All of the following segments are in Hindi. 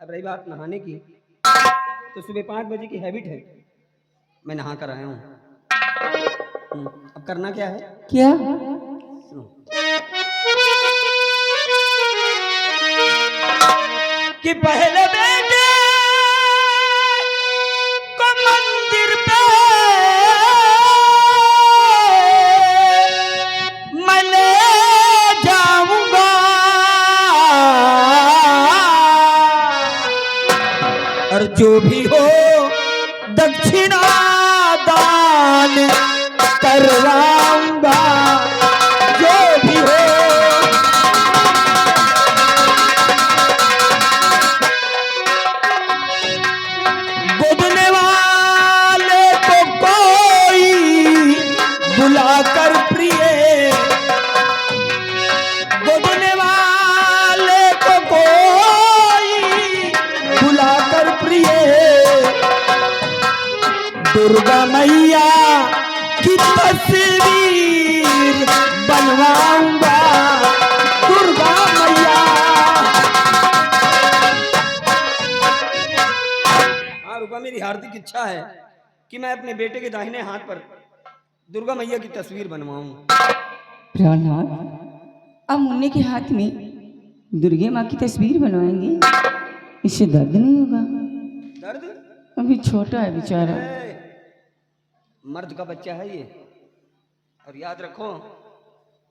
अब रही बात नहाने की, तो सुबह 5 बजे की हैबिट है, मैं नहा कर आया हूँ। अब करना क्या है? क्या? सुनो। कि पहले बेटे को मंदिर पे मैं ले जाऊंगा, और जो भी हो दक्षिणा दान करवाऊंगा, जो भी हो। गोदने वाले को कोई बुलाकर प्रिय, गोदने वाले को कोई बुलाकर प्रिय, दुर्गा मैया की तस्वीर बनवाऊंगा, दुर्गा मैया। हाँ रूपा, मेरी हार्दिक इच्छा है कि मैं अपने बेटे के दाहिने हाथ पर दुर्गा मैया की तस्वीर बनवाऊं। प्राणनाथ, अब मुन्ने के हाथ में दुर्गे माँ की तस्वीर बनवाएंगे, इससे दर्द नहीं होगा? दर्द? अभी छोटा है बेचारा। मर्द का बच्चा है ये, और याद रखो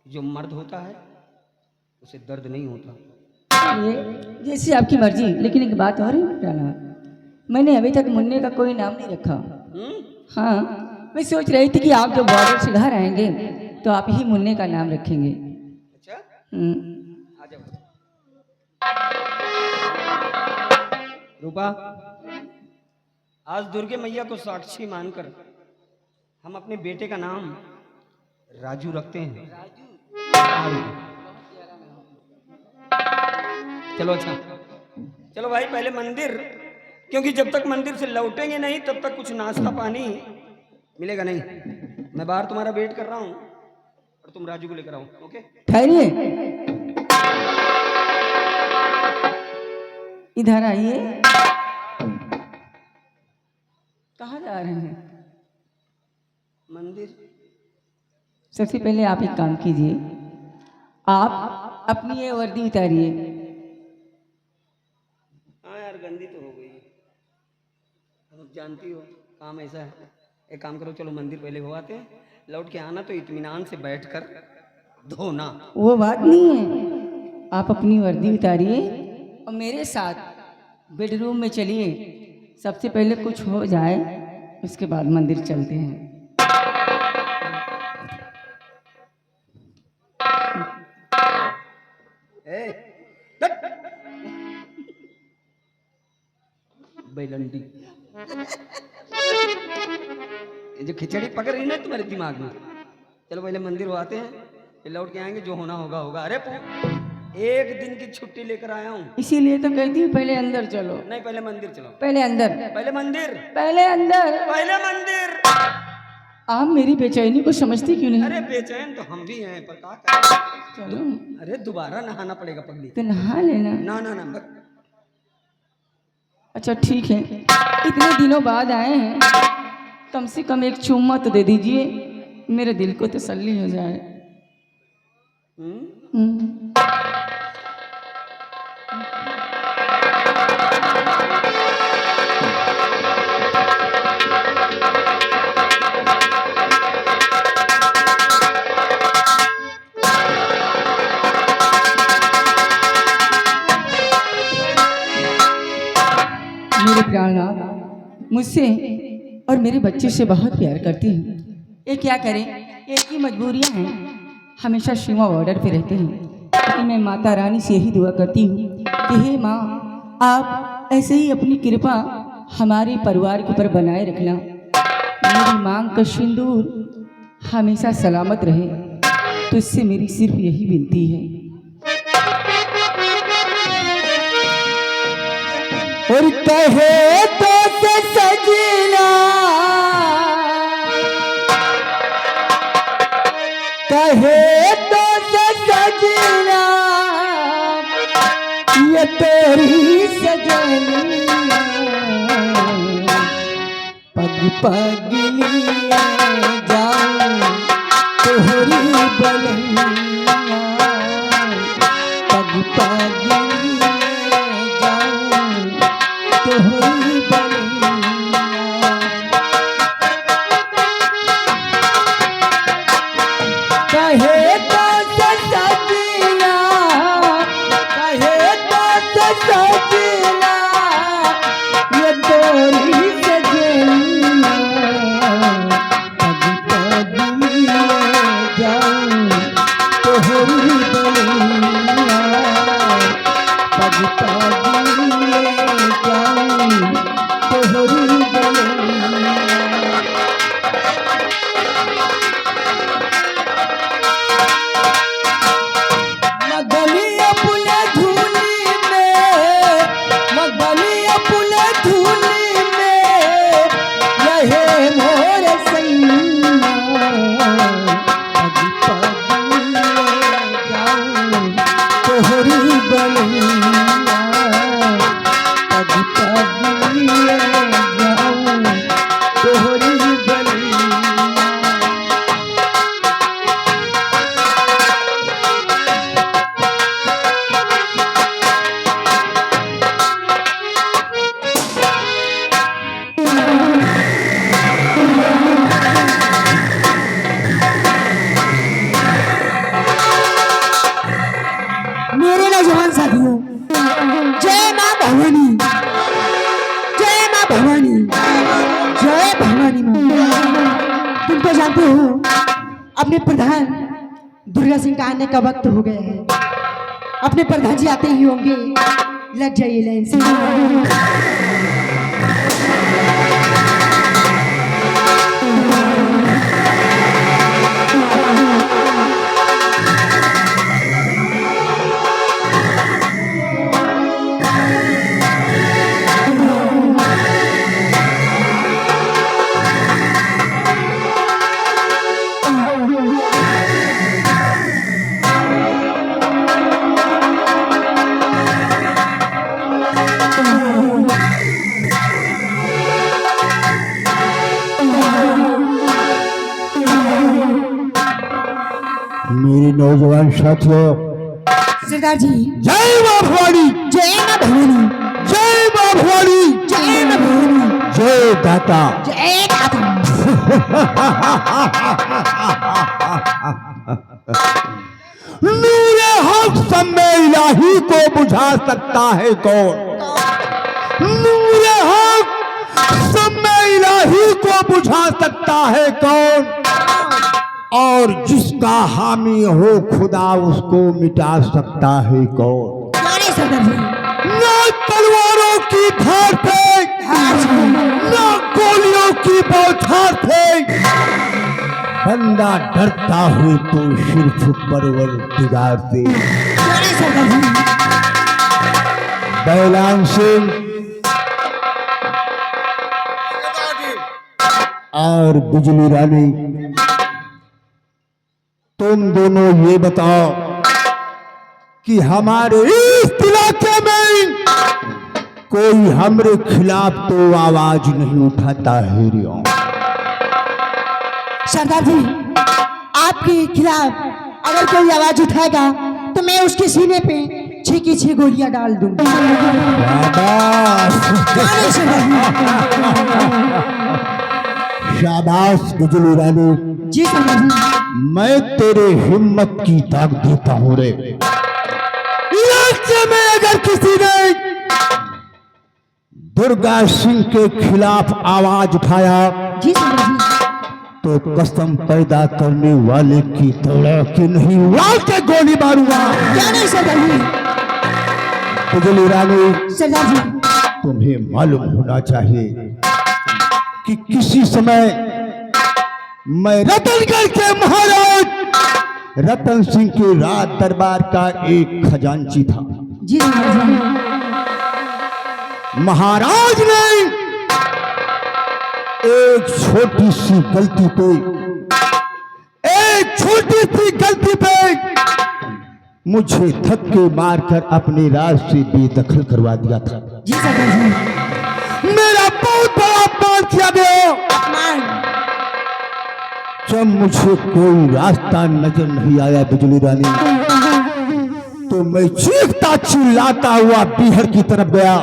जो मर्द होता है उसे दर्द नहीं होता। ये जैसी आपकी मर्जी, लेकिन एक बात और है प्राणनाथ, मैंने अभी तक मुन्ने का कोई नाम नहीं रखा। हाँ, मैं सोच रही थी कि आप जब बॉर्डर से घर आएंगे तो आप ही मुन्ने का नाम रखेंगे। अच्छा, आ जाओ। रूपा, आज दुर्गे मैया को साक्षी मानकर हम अपने बेटे का नाम राजू रखते हैं। चलो अच्छा, चलो भाई पहले मंदिर, क्योंकि जब तक मंदिर से लौटेंगे नहीं तब तक कुछ नाश्ता पानी मिलेगा नहीं। मैं बाहर तुम्हारा वेट कर रहा हूँ और तुम राजू को लेकर आओ। ओके, ठहरिए, इधर आइए। कहाँ जा रहे हैं? मंदिर। सबसे पहले आप एक काम कीजिए, आप अपनी ये वर्दी उतारिए। हाँ यार, गंदी तो हो गई, अब जानती हो काम ऐसा है। एक काम करो, चलो मंदिर पहले हो आते हैं, लौट के आना तो इत्मीनान से बैठकर धोना। वो बात नहीं है, आप अपनी वर्दी उतारिए और मेरे साथ बेडरूम में चलिए। सबसे पहले कुछ हो जाए, उसके बाद मंदिर चलते हैं। बेलंडी, ये जो खिचड़ी पक रही ना तुम्हारे दिमाग में, चलो पहले मंदिर हो आते हैं, फिर लौट के आएंगे, जो होना होगा होगा। अरे एक दिन की छुट्टी लेकर आया हूँ, इसीलिए तो कहती हूँ पहले अंदर चलो। नहीं पहले मंदिर चलो। पहले अंदर, पहले मंदिर, पहले अंदर, पहले मंदिर। आप मेरी बेचैनी को समझती क्यों नहीं? अरे बेचैन तो हम भी हैं, पर क्या करें? चलो। अरे दोबारा नहाना पड़ेगा पगली। तो नहा लेना। ना ना ना, अच्छा ठीक है, इतने दिनों बाद आए हैं, कम से कम एक चुम्मा तो दे दीजिए, मेरे दिल को तसल्ली हो जाए। मेरे प्राणनाथ मुझसे और मेरे बच्चे से बहुत प्यार करती हैं। ये क्या करें, एक ही मजबूरियां हैं, हमेशा सीमा बॉर्डर पे रहते हैं। लेकिन मैं माता रानी से यही दुआ करती हूँ कि हे माँ, आप ऐसे ही अपनी कृपा हमारे परिवार के ऊपर बनाए रखना। मेरी मांग का सिंदूर हमेशा सलामत रहे, तो इससे मेरी सिर्फ यही विनती है। और कहे तो से सजना, कहे तो से सजना, ये तेरी सजना पग पग लिए जाऊं तोहरी बलैया, पग पग लिए जाऊं तोहरी बलैया। कहे तो सजना, कहे तो सजना, ये तोरी सजना, पग पग लिए जाऊं तोहरी बलैया, पग पग लिए जाऊं तोहरी बलैया। मगलिया पुले धूली में, मगलिया पुले धूली में, यहे मोर सैया, पग पग लिए जाऊं तोहरी बलैया, पग पग लिए जाऊं तोहरी बलैया। मेरे नौजवान साथियों, जय माँ भवानी, जय माँ भवानी, जय भवानी माँ। तुम तो जानते हो अपने प्रधान दुर्गा सिंह का आने का वक्त हो गया है। अपने प्रधान जी आते ही होंगे, लग जाइए लाइन से। मेरे नौजवान साथियों, सरदार जी, जय माँ भवानी, जय माँ भवानी, जय माँ भवानी, जय माँ भवानी, जय दाता। जय दाता। नूरे हक समय इलाही को बुझा सकता है कौन? नूरे हक समय इलाही को बुझा सकता है कौन? और जिसका हामी हो खुदा उसको मिटा सकता है कौन? जाने सरदार जी, न तलवारों की धार पे, न गोलियों की बौछार पे, बंदा डरता हुए तो सिर्फ परवरदिगार से। जाने सरदार जी। बैलान सिंह और बिजली रानी, तुम दोनों ये बताओ कि हमारे इस इलाके में कोई हमरे खिलाफ तो आवाज नहीं उठाता है रियो? सरदार जी, आपके खिलाफ अगर कोई आवाज उठाएगा तो मैं उसके सीने पे 6 की 6 गोलियां डाल दूंगा। जाने सरदार जी। शाबाश बिजली रानी, जी सरदार जी। मैं तेरे हिम्मत की ताक देता हूँ रे। राज्य में अगर किसी ने दुर्गा सिंह के खिलाफ आवाज उठाया जी सरदार जी। तो कसम पैदा करने वाले की तोड़ा के नहीं वाल के गोली मारूंगा। जाने सरदार जी। बिजली रानी, सरदार जी, तुम्हें मालूम होना चाहिए कि किसी समय मैं रतनगढ़ के महाराज रतन सिंह के राज दरबार का एक खजांची था। जी सरदार जी। महाराज ने एक छोटी सी गलती पे, एक छोटी सी गलती पे मुझे धक्के मारकर अपने राज से बेदखल करवा दिया था। जी सरदार जी। मेरा बहुत बड़ा अपमान किया गया। अपमान। जब मुझे कोई रास्ता नजर नहीं आया बिजली रानी, तो मैं चीखता चिल्लाता हुआ बिहार की तरफ गया,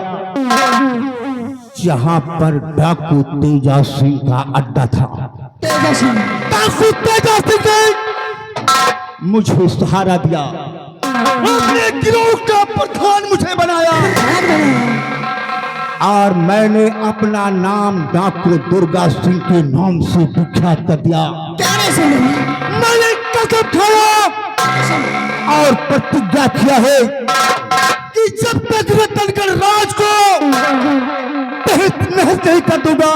जहां पर डाकू तेजा सिंह का अड्डा था। तेजा सिंह। डाकू तेजा सिंह ने मुझे सहारा दिया, अपने गिरोह का प्रधान मुझे बनाया, और मैंने अपना नाम डाकू दुर्गा सिंह के नाम से विख्यात कर दिया। मैंने कसम खाया और प्रतिज्ञा किया है कि जब तक रतनगढ़ राज को तहत महल नहीं कर दूंगा,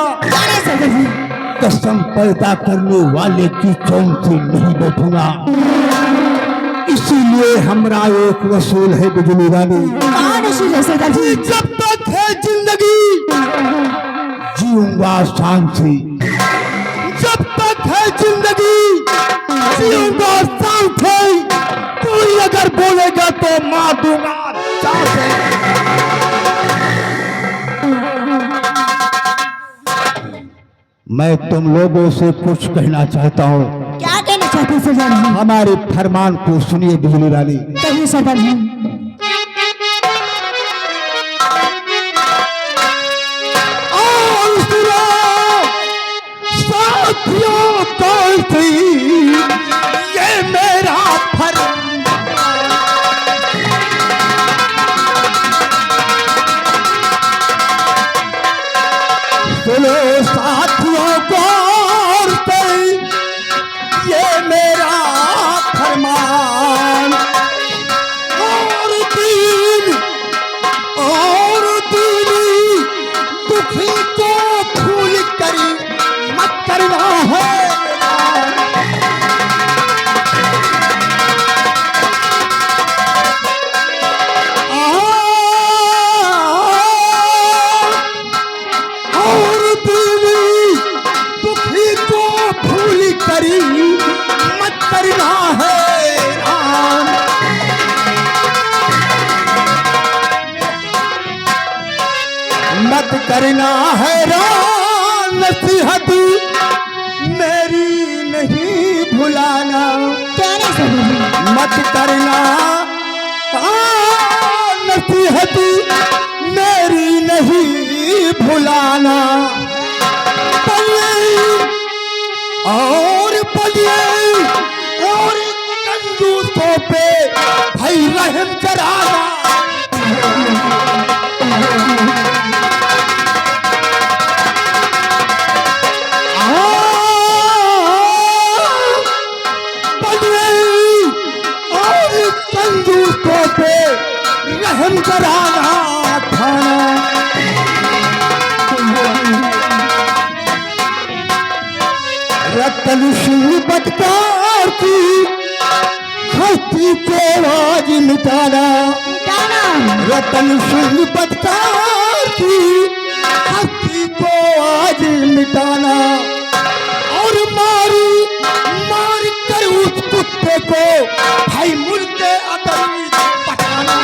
कसम पैदा करने वाले की चौन से नहीं बैठूंगा। इसीलिए हमारा एक वसूल है बिजली रानी, जब तक है जिंदगी जीऊंगा शान से, जब तक है जिंदगी जीऊंगा शान से। कोई अगर बोलेगा तो मार दूंगा चार से। मैं तुम लोगों से कुछ कहना चाहता हूँ। क्या कहना चाहते हैं सरदार जी? हमारे फरमान को सुनिए बिजली रानी। कहिए सरदार जी। साथियों कौन सी ये मेरा फरमान, सुनो साथियों कौन सी ये मेरा फरमान। और दीनी दुखी को भूल करी मत करना है। और दीनी दुखी को भूल करी मत करना है। मत करना हैरान, नसीहत मेरी नहीं भुलाना। मत करना नसीहत मेरी नहीं भुलाना। और कंजूसों पे भाई रहम कराना। पे रहम कराना खाना। रतन सिंह बटकार की हस्ती को आज मिटाना। रतन सिंह बटकार की हस्ती को आज मिटाना। और मार कर उस कुत्ते को भाई मुल्क अदमी पठाना।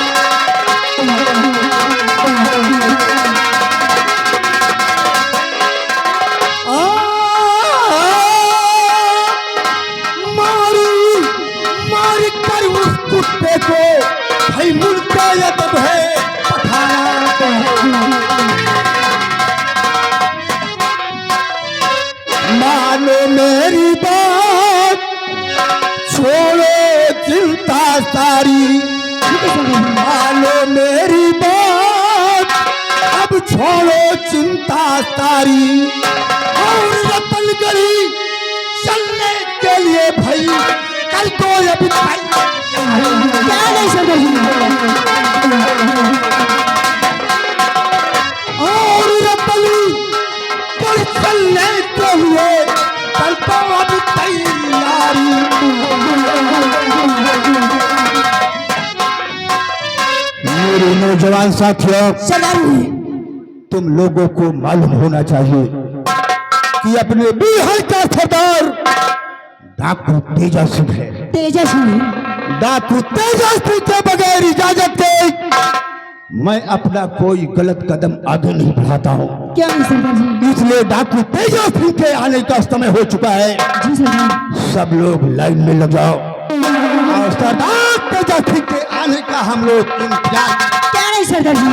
मार कर उस कुत्ते को भाई मुल्क अदब है पठाना। मानो मेरी बात, छोड़ो चिंता सारी। मानो मेरी बात, अब छोड़ो चिंता सारी। और रतनगढ़ी चलने के लिए भाई कल को अभी और रतनगढ़ चलने के लिए कल को अभी तैयारी। मेरे नौजवान साथियों, तुम लोगों को मालूम होना चाहिए कि अपने बिहार का सरदार डाकू तेजा सिंह है। तेजा सिंह। डाकू तेजा सिंह के बगैर इजाजत के मैं अपना कोई गलत कदम आगे नहीं बढ़ाता हूँ। क्या है सरदार जी? इसलिए डाकू तेजा सिंह के आने का समय हो चुका है। जी सरदार। सब लोग लाइन में लग जाओ और सरदार तेजा सिंह के आने का हम लोग इंतजार। क्या नहीं सरदार जी?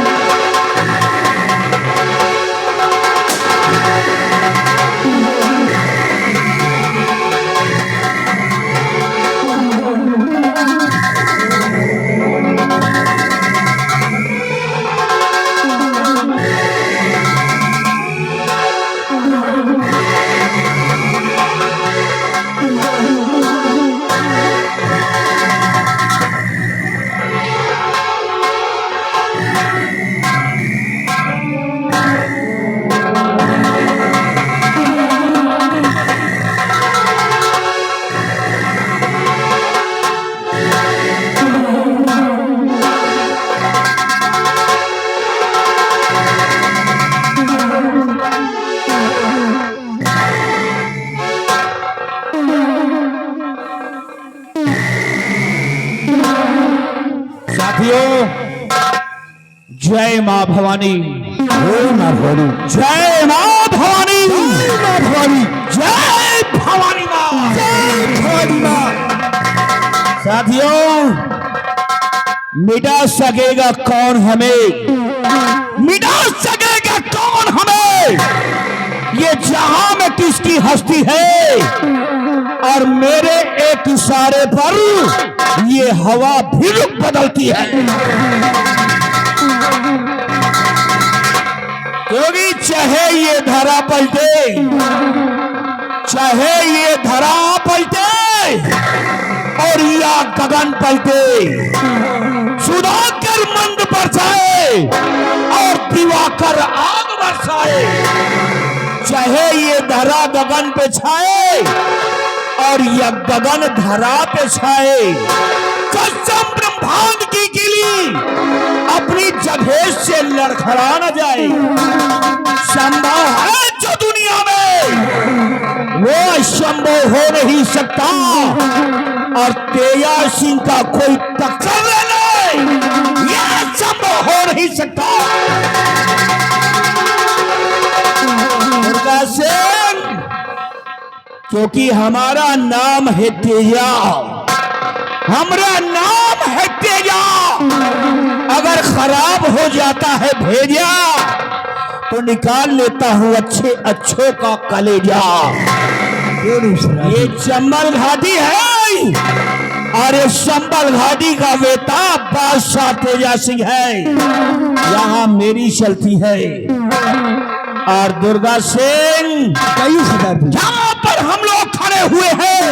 जय मां भवानी, जय मां भवानी, जय मां भवानी, जय मां भवानी, जय भवानी मां, जय भवानी मां। साथियों, मिटा सकेगा कौन हमें? मिटा सकेगा कौन हमें? ये जहां में किसकी हस्ती है और मेरे एक इशारे पर ये हवा भी रुख बदलती है। क्योंकि चाहे ये धरा पलटे, चाहे ये धरा पलटे और या गगन पलटे, सुधाकर मंद बरसाए और दिवाकर आग बरसाए, चाहे ये धरा गगन पे छाए और यह गगन धरा पे छाए, कसम ब्रह्मांड की किली अपनी जगह से लड़खड़ा न जाए। संभव है जो दुनिया में वो संभव हो नहीं सकता और तेजा सिंह का कोई टक्कर नहीं, यह संभव हो नहीं सकता। दुर्गा सिंह, क्योंकि हमारा नाम है तेजा, हमारा नाम है तेजा। अगर खराब हो जाता है भेजा तो निकाल लेता हूं अच्छे अच्छों का कलेजा। ये चंबल घाटी है और ये चंबल घाटी का बेटा बादशाह तेजा सिंह है, यहाँ मेरी चलती है। और दुर्गा सिंह, जहां पर हम लोग खड़े हुए हैं,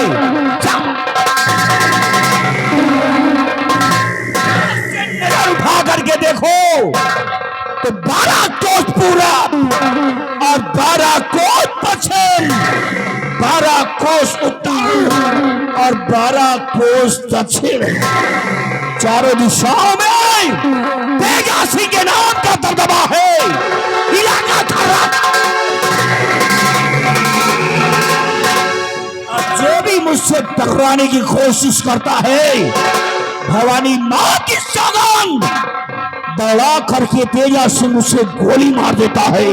उठा करके देखो तो 12 कोस पूरब और 12 कोस पश्चिम, 12 कोस उत्तर और 12 कोस दक्षिण, चारों दिशाओं में तेजा सिंह के नाम का दबदबा है। इलाका खराब, जो भी मुझसे टकराने की कोशिश करता है, भवानी मां की सौगंध, दौड़ा करके तेजा सिंह उसे गोली मार देता है।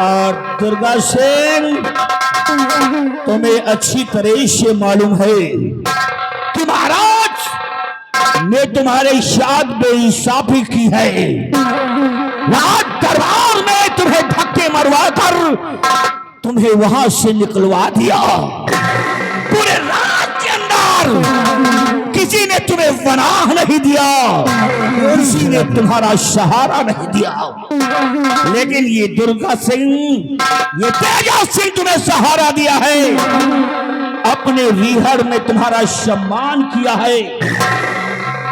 और दुर्गा सिंह, तुम्हें अच्छी तरह से मालूम है कि महाराज ने तुम्हारे साथ बेइंसाफी की है। राज दरबार में तुम्हें धक्के मरवा कर तुम्हें वहां से निकलवा दिया। पूरे राज के अंदर किसी ने तुम्हें पनाह नहीं दिया, किसी ने तुम्हारा सहारा नहीं दिया, लेकिन ये दुर्गा सिंह, ये तेजा सिंह तुम्हें सहारा दिया है, अपने विहड़ में तुम्हारा सम्मान किया है,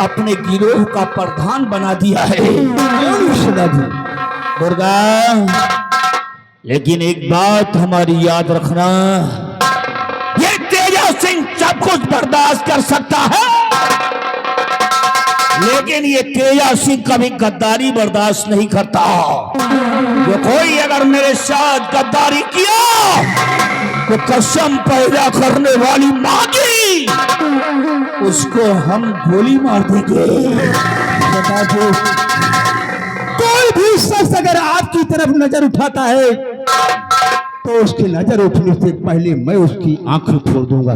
अपने गिरोह का प्रधान बना दिया है। दुर्गा, लेकिन एक बात हमारी याद रखना, ये तेजा सिंह सब कुछ बर्दाश्त कर सकता है, लेकिन ये तेजा सिंह कभी गद्दारी बर्दाश्त नहीं करता। जो कोई अगर मेरे साथ गद्दारी किया तो कसम पैदा करने वाली माँ की, उसको हम गोली मार देंगे। सदाजी, कोई भी शख्स अगर आपकी तरफ नजर उठाता है तो उसकी नजर उठने से पहले मैं उसकी आंखें फोड़ दूंगा।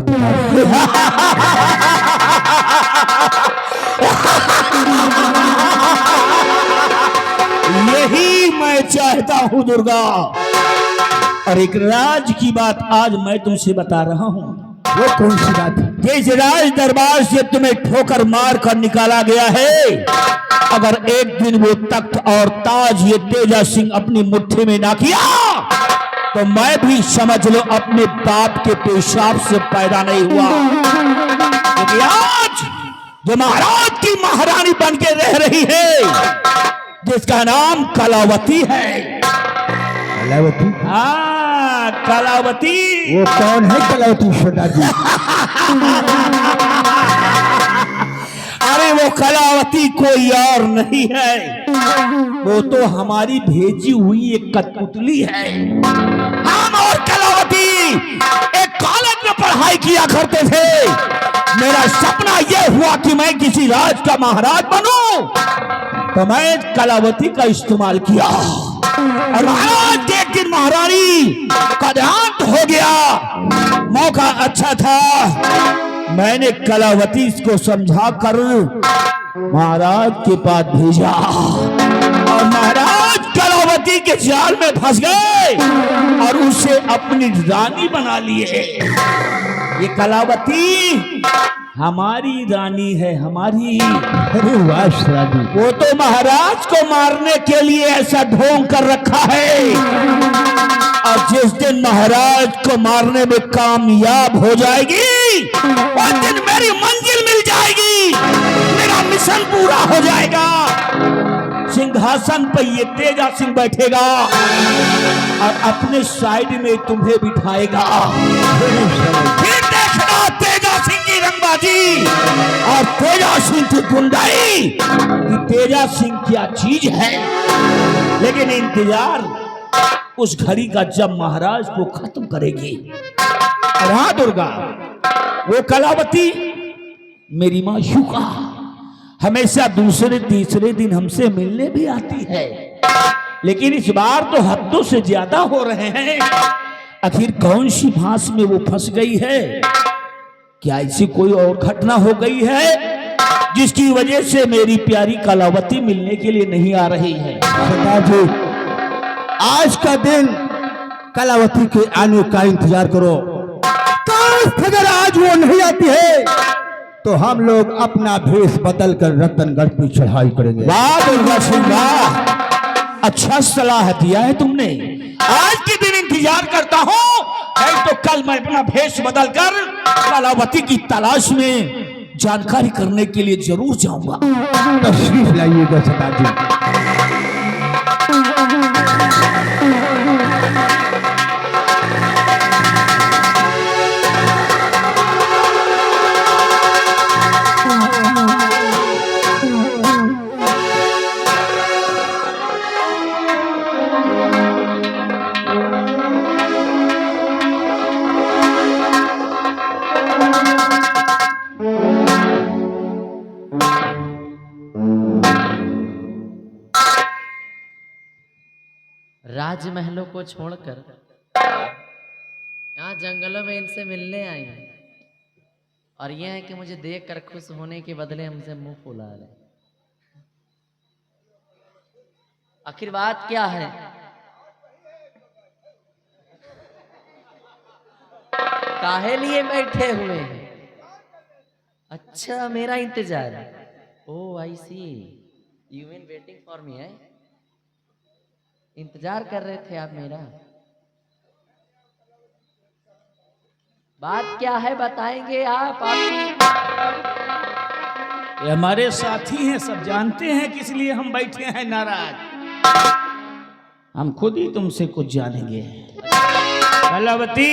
यही मैं चाहता हूं दुर्गा। और एक राज की बात आज मैं तुमसे बता रहा हूं। वो कौन सी बात है? कि इस राज दरबार से तुम्हें ठोकर मार कर निकाला गया है। अगर एक दिन वो तख्त और ताज ये तेजा सिंह अपनी मुट्ठी में ना किया तो मैं भी समझ लो अपने बाप के पेशाब से पैदा नहीं हुआ। क्योंकि आज जो महाराज की महारानी बन के रह रही है, जिसका नाम कलावती है। कलावती? हाँ, कलावती। वो कौन है कलावती सदाजी? अरे वो कलावती कोई और नहीं है, वो तो हमारी भेजी हुई एक कठपुतली है। हम और कलावती एक कॉलेज में पढ़ाई किया करते थे। मेरा सपना यह हुआ कि मैं किसी राज का महाराज बनूं, तो मैं कलावती का इस्तेमाल किया। और महाराज एक दिन महारानी का देहांत हो गया। मौका अच्छा था, मैंने कलावती को समझा कर महाराज के पास भेजा और महाराज कलावती के जाल में फंस गए और उसे अपनी रानी बना लिए। ये कलावती हमारी रानी है, हमारी। अरे वाह सदाजी, वो तो महाराज को मारने के लिए ऐसा ढोंग कर रखा है। और जिस दिन महाराज को मारने में कामयाब हो जाएगी, उस दिन मेरी मंजिल मिल जाएगी, मेरा मिशन पूरा हो जाएगा। सिंहासन पर ये तेजा सिंह बैठेगा और अपने साइड में तुम्हें बिठाएगा। फिर देखना तेजा सिंह की रंगबाजी और तेजा सिंह की गुंडाई कि तेजा सिंह क्या चीज है। लेकिन इंतजार उस घड़ी का जब महाराज को खत्म करेगी। और हाँ दुर्गा, वो कलावती मेरी मां शुका हमेशा दूसरे तीसरे दिन हमसे मिलने भी आती है, लेकिन इस बार तो हफ्तों से ज्यादा हो रहे हैं। आखिर कौन सी फांस में वो फंस गई है? क्या ऐसी कोई और घटना हो गई है जिसकी वजह से मेरी प्यारी कलावती मिलने के लिए नहीं आ रही है? सदाजी, आज का दिन कलावती के आने का इंतजार करो। काश अगर आज वो नहीं आती है तो हम लोग अपना भेष बदल कर रतनगढ़ पे चढ़ाई करेंगे। वाह दुर्गा सिंह वाह, अच्छा सलाह दिया है तुमने। आज के दिन इंतजार करता हूँ, नहीं तो कल मैं अपना भेष बदल कर कलावती की तलाश में जानकारी करने के लिए जरूर जाऊंगा। तशरीफ लाइएगा सदाजी। राजमहलों को छोड़कर यहाँ जंगलों में इनसे मिलने आई हैं, और यह है कि मुझे देखकर खुश होने के बदले हमसे मुंह फुला रहे। आखिर बात क्या है? काहे लिए बैठे हुए हैं? अच्छा, मेरा इंतजार। Oh I see, you mean waiting for me है? इंतजार कर रहे थे आप मेरा? बात क्या है बताएंगे आप? ये हमारे साथी हैं, सब जानते हैं किस लिए हम बैठे हैं नाराज। हम खुद ही तुमसे कुछ जानेंगे। कलावती,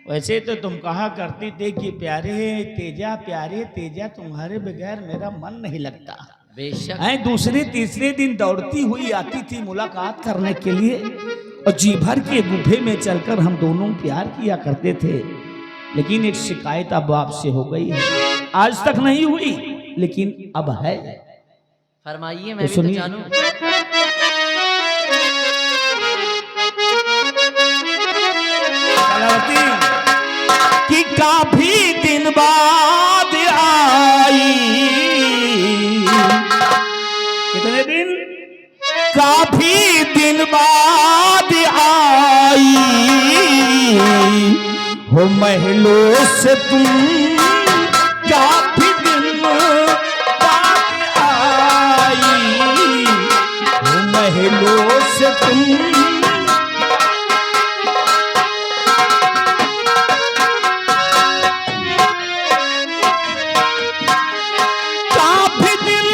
वैसे तो तुम कहा करती थे कि प्यारे तेजा तुम्हारे बगैर मेरा मन नहीं लगता। बेशक। दूसरे तीसरे दिन दौड़ती हुई आती थी मुलाकात करने के लिए, और जी भर के गुफे में चलकर हम दोनों प्यार किया करते थे। लेकिन एक शिकायत अब आपसे हो गई है, आज तक नहीं हुई लेकिन अब है। फरमाइए, मैं भी तो सुनिए। जानूं। कलावती कि काफी दिन बाद आई, कितने दिन? काफी दिन बाद आई हो महलों से तुम, काफी दिन बाद आई हो महलों से तुम। काफी दिन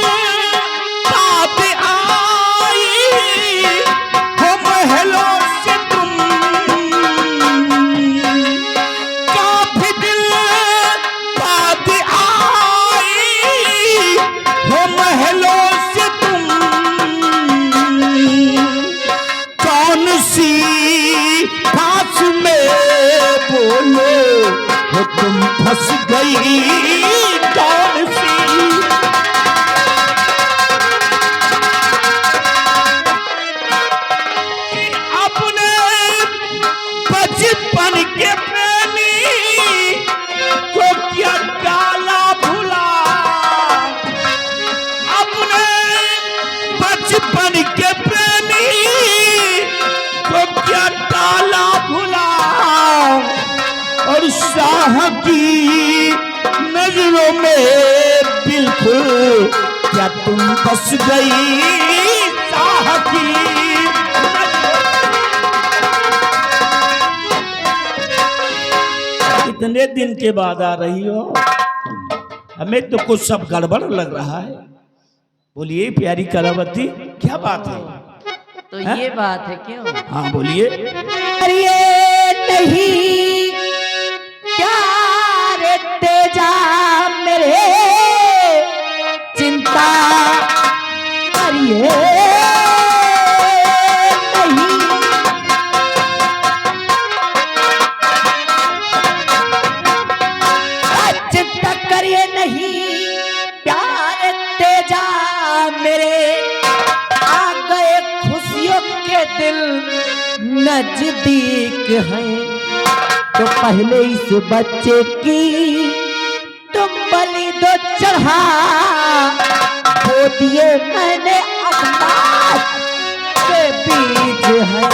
बाद आई हो महलों से तुम, काफी दिन बाद आई हो महलों से तुम। कौन सी फांस में बोलो हो तुम फंस गई, कौन सी? अपने बचपन के प्रेमी को क्या डाला भुला, अपने बचपन के प्रेमी को क्या डाला भुला, और शाह की नजरों में बिल्कुल क्या तुम फंस गई, शाह की इतने दिन के बाद आ रही हो, हमें तो कुछ सब गड़बड़ लग रहा है। बोलिए प्यारी कलावती, क्या बात है? तो ये बात है क्यों? हाँ बोलिए। अरे नहीं प्यार तेजा मेरे चिंता करिए नहीं, चिंता करिए नहीं प्यार तेजा मेरे, आ गए खुशियों के दिन नजदीक हैं, तो पहले इस बच्चे की तुम बलि दो चढ़ा, वो दिए मैंने अखबार के बीज हैं।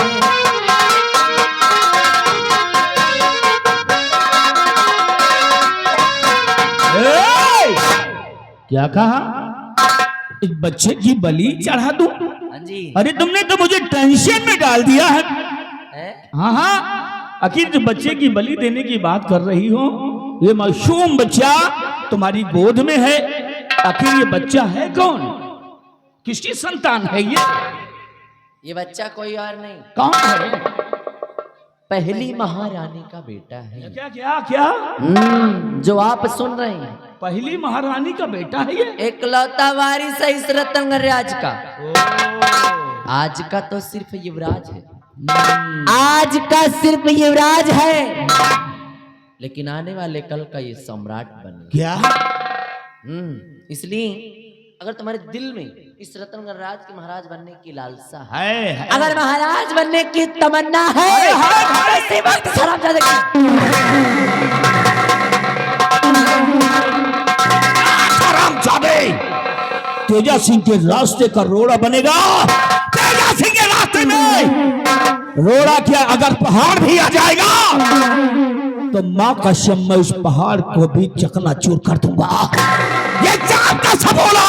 क्या कहा? इस बच्चे की बलि चढ़ा दूं? हाँ जी। अरे तुमने तो मुझे टेंशन में डाल दिया है। है? हाँ हाँ, आखिर जो बच्चे की बलि देने की बात कर रही हो, ये मासूम बच्चा तुम्हारी गोद में है, आखिर ये बच्चा है कौन? किसकी संतान है ये? ये बच्चा कोई और नहीं, कौन है? पहली महारानी का बेटा है। क्या क्या क्या? जो आप सुन रहे हैं, पहली महारानी का बेटा है ये? एकलौता वारिस है इस रतनगढ़ का। आज का तो सिर्फ युवराज है, आज का सिर्फ युवराज है, लेकिन आने वाले कल का ये सम्राट बने। क्या? इसलिए अगर तुम्हारे दिल में इस रतनगढ़ राज के महाराज बनने की लालसा है, है। अगर महाराज बनने की तमन्ना है, इसी वक्त हरामजादे हरामजादे, तेजा सिंह के रास्ते का रोड़ा बनेगा। तेजा सिंह के रास्ते में रोड़ा क्या, अगर पहाड़ भी आ जाएगा तो माँ कसम मैं उस पहाड़ को भी चकनाचूर कर दूंगा। ये जात का सबोला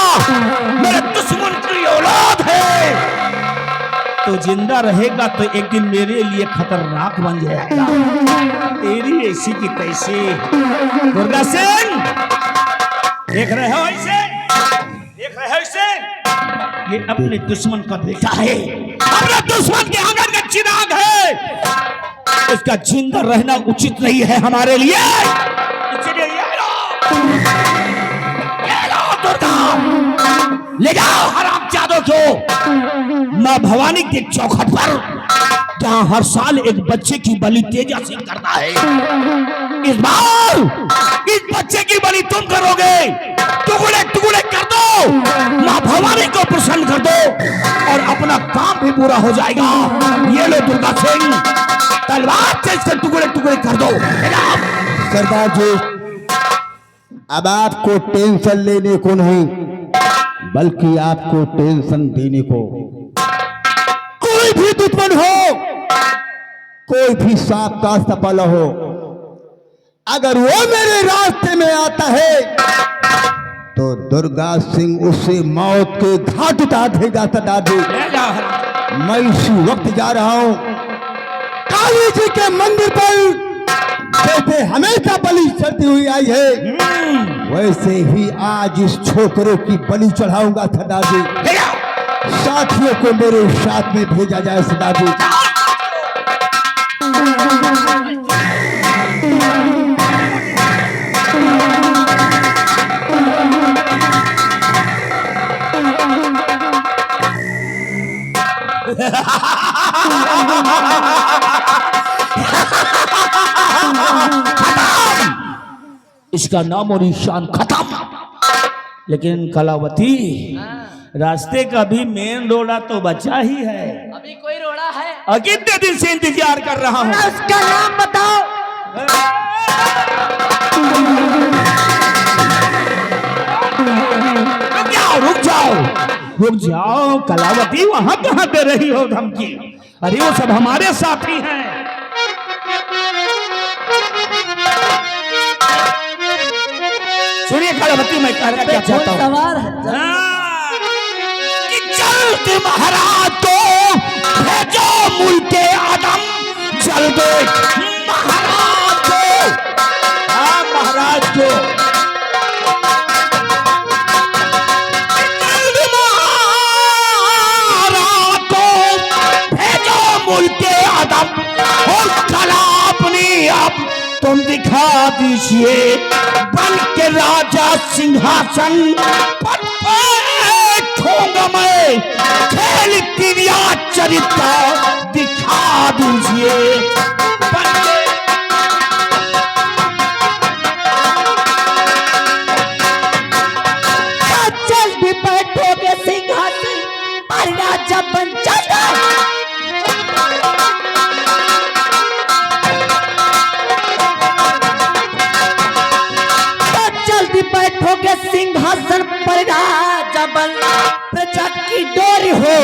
मेरे दुश्मन की औलाद है, तो जिंदा रहेगा तो एक दिन मेरे लिए खतरनाक बन जाएगा। तेरी ऐसी की तैसी। दुर्गा सिंह, देख रहे हो इसे? देख रहे हो इसे? ये अपने दुश्मन का बेटा है, अपने दुश्मन के आंगन का चिराग है। इसका जिंदा रहना उचित नहीं है हमारे लिए, इसलिए ये लो दुर्गा, ले जाओ हरामजादों को मां भवानी के चौखट पर, जहां हर साल एक बच्चे की बलि तेजा सिंह करता है। इस बच्चे की बलि तुम करोगे, टुकड़े टुकड़े कर दो, माँ भवानी को प्रसन्न कर दो और अपना काम भी पूरा हो जाएगा। ये लो दुर्गा सिंह, तलवार से इसके टुकड़े टुकड़े कर दो। सरदार जी, अब आपको टेंशन लेने को नहीं, बल्कि आपको टेंशन देने को। कोई भी दुश्मन हो, कोई भी सांप का सफल हो, अगर वो मेरे रास्ते में आता है तो दुर्गा सिंह उसे मौत के घाट उतार देगा। सरदार जी, मैं इसी वक्त जा रहा हूं काली जी के मंदिर पर। जैसे हमेशा बलि चढ़ती हुई आई है, वैसे ही आज इस छोकरे की बलि चढ़ाऊंगा। सरदार जी, साथियों को मेरे साथ में भेजा जाए। सरदार जी, इसका नाम और निशान खत्म। लेकिन कलावती, रास्ते का भी मेन रोड़ा तो बचा ही है। अभी कोई रोड़ा है? और कितने दिन से इंतजार कर रहा हूँ। उसका नाम बताओ। रुक जाओ, रुक जाओ कलावती, वहां कहां दे रही हो धमकी? अरे वो सब हमारे साथी हैं। सुनिए कलावती, मैं कहना क्या चाहता हूँ सवार है। कि जल्द महाराज को भेजो मुल्के आदम, जल्द महाराज को। हाँ, महाराज को मुल्के आदम और कला अपनी आप तुम दिखा दीजिए, बन के राजा सिंहासन पर बैठूंगा मैं, खेल दिव्या चरित्र दिखा दीजिए। जल्दी बैठोगे सिंहासन पर राजा बन जाना। जल्दी बैठोगे सिंहासन पर राजा बन, प्रजा की डोरी हो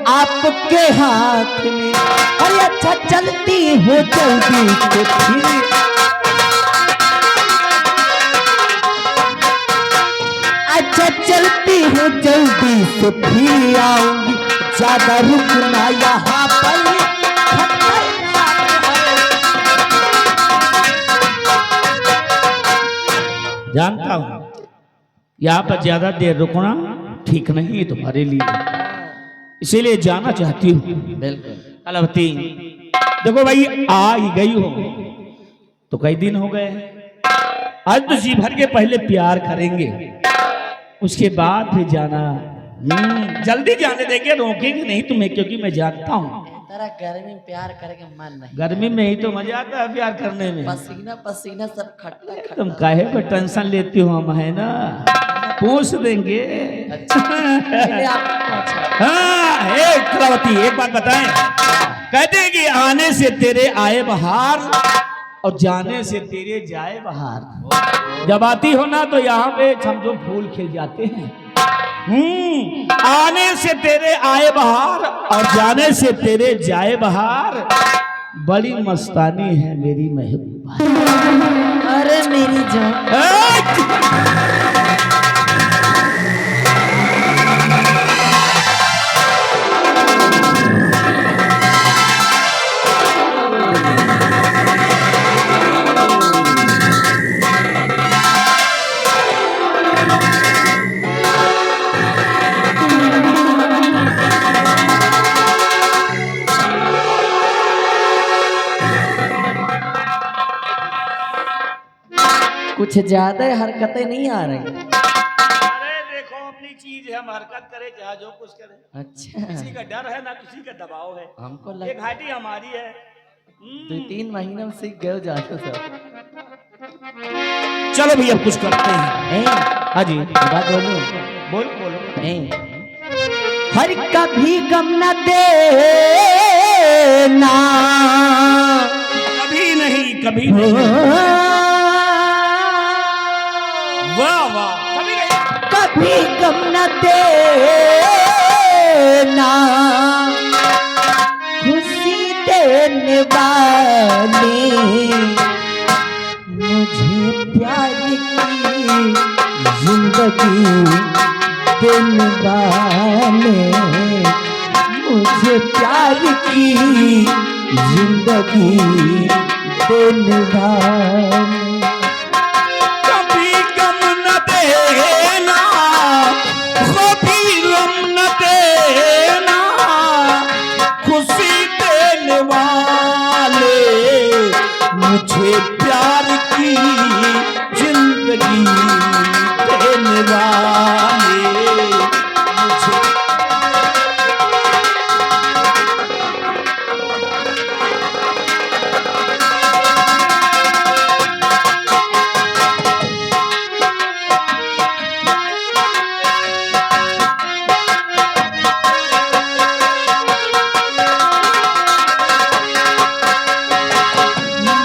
आपके हाथ में। अरे अच्छा चलती हो जल्दी से फिर, अच्छा चलती हो जल्दी से फिर आऊंगी, ज्यादा रुकना यहाँ पर जानता हूं यहाँ पर ज्यादा देर रुकना ठीक नहीं है तुम्हारे लिए, इसीलिए जाना चाहती हूँ। बिल्कुल। कलावती, देखो भाई, आ ही गई हो तो कई दिन हो गए, आज तो जी भर के पहले प्यार करेंगे, उसके बाद फिर जाना। जल्दी जाने देंगे, रोकेंगे नहीं तुम्हें, क्योंकि मैं जानता हूँ तेरा गर्मी में प्यार करके मन नहीं। गर्मी में ही तो मजा आता है प्यार करने में। पसीना पसीना सब खटला खटला। तुम काहे को टेंशन लेती हो, हम है ना, पूछ देंगे। अच्छा, इसलिए आपको अच्छा। हाँ, कलावती, एक बात बताएं, कहते हैं कि आने से तेरे आए बहार और जाने से तेरे जाए बहार। जब आती हो ना तो यहाँ पे समझो फूल खिल जाते हैं। आने से तेरे आए बहार और जाने से तेरे जाए बहार, बड़ी मस्तानी है मेरी महबूबा। अरे मेरी जान, कुछ ज्यादा हरकतें नहीं आ रही। अरे देखो, अपनी चीज है, हम हरकत करे चाहे जो कुछ करे। अच्छा, किसी का डर है ना किसी का दबाव है। हमको ये लग घाटी हमारी है। 2-3 महीने में सीख गए जाते सब। चलो भैया कुछ करते हैं। हाँ जी बात बोलो। बोलो बोलो। हर कभी गम न देना, कभी नहीं कभी नहीं। वाह वाह कभी नहीं। कभी गम न देना, खुशी देने वाले, मुझे प्यार की जिंदगी देने वाले, मुझे प्यार की जिंदगी देने वाले। कभी गम न देना, कभी गम न देना, खुशी देने वाले, मुझे प्यार की जिंदगी देने वाले, मुझे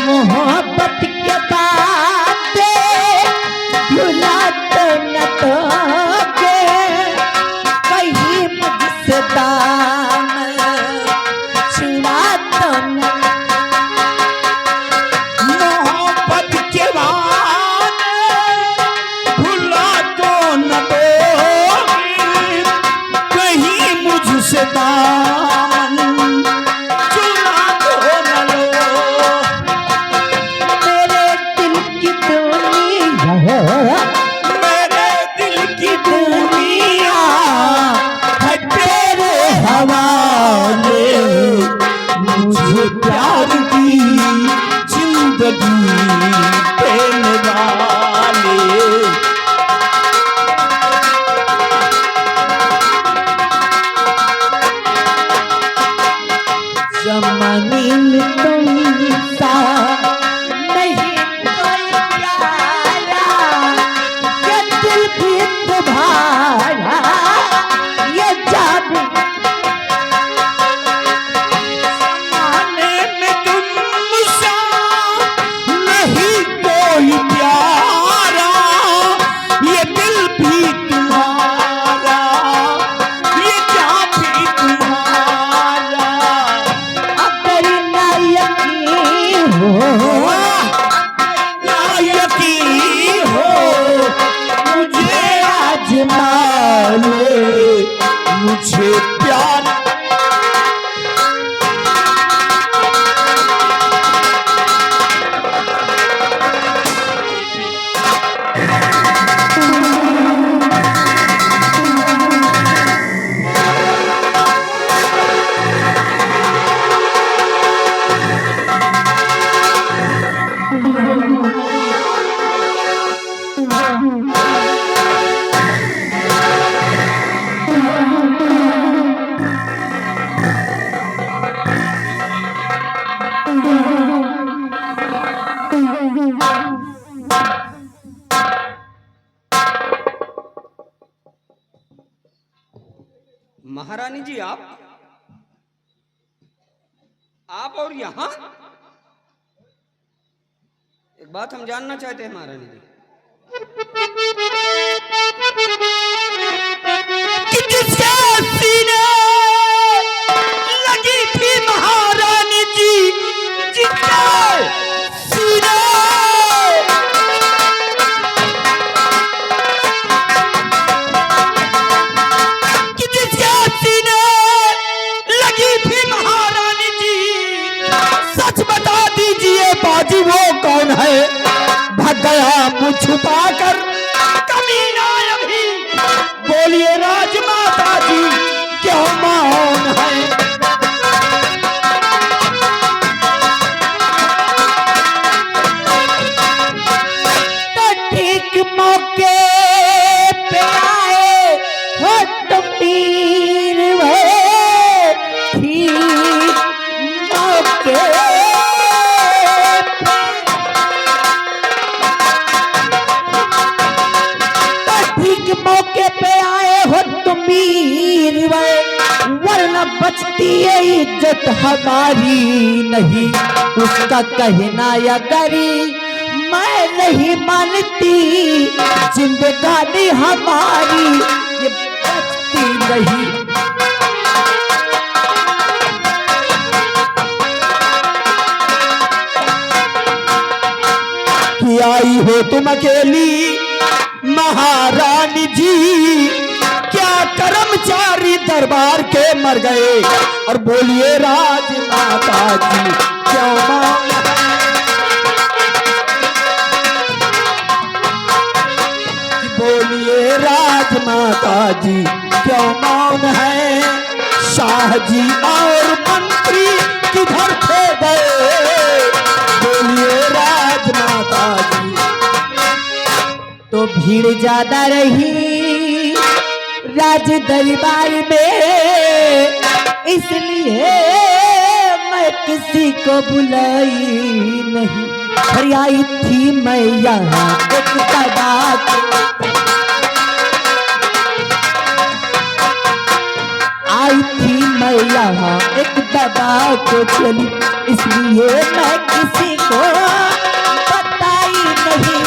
मोहब्बत के बातें भुला तो न दोगे, कहीं मुझसे दामन छुड़ा तो न। मोहब्बत के बाद भुला तो न दोगे, कहीं मुझसे दामन चुरा तो न लो। मेरे दिल की दुनिया, मेरे दिल की दुनिया है तेरे हवाले, मुझे प्यार की जिंदगी देने वाले। जमाने में तुम सा नहीं कोई प्यारा, ये दिल भी तुम्हारा, ये जादू। जमाने में तुमसा नहीं कोई प्यारा, ये दिल भी तुम्हारा, ये जान भी तुम्हारा। अगर ना यकीन हो, ना यकीन हो, मुझे आजमा ले, मुझे प्यार। महारानी जी आप और यहाँ एक बात हम जानना चाहते हैं महारानी जी। कि जिसके सीने लगी थी महारानी जी, जिसके सीने कि जिसके सीने लगी थी महारानी जी, सच बता दीजिए बाजी वो कौन है? भाग गया मुँह छुपा कर कमीना अभी, बोलिए राजमाता जी क्यों मौन है? तो ठीक मौके पे आए हो तुम वीर हुए, ठीक मौके पे। बचती है इज्जत हमारी नहीं, उसका कहना या करी मैं नहीं मानती, जिंदगानी हमारी ये बचती नहीं। कि आई हो तुम अकेली महारानी जी, क्या कर्मचारी दरबार के मर गए, और बोलिए राजमाता जी क्या मांग है। बोलिए राजमाता जी क्या मांग है, शाह जी और मंत्री किधर थे गए, बोलिए राजमाता जी। तो भीड़ ज्यादा रही राज दरबार में, इसलिए मैं किसी को बुलाई नहीं, अरे आई थी मैं यहाँ एक बात, आई थी मैं यहाँ एक दबा को चली, इसलिए मैं किसी को बताई नहीं।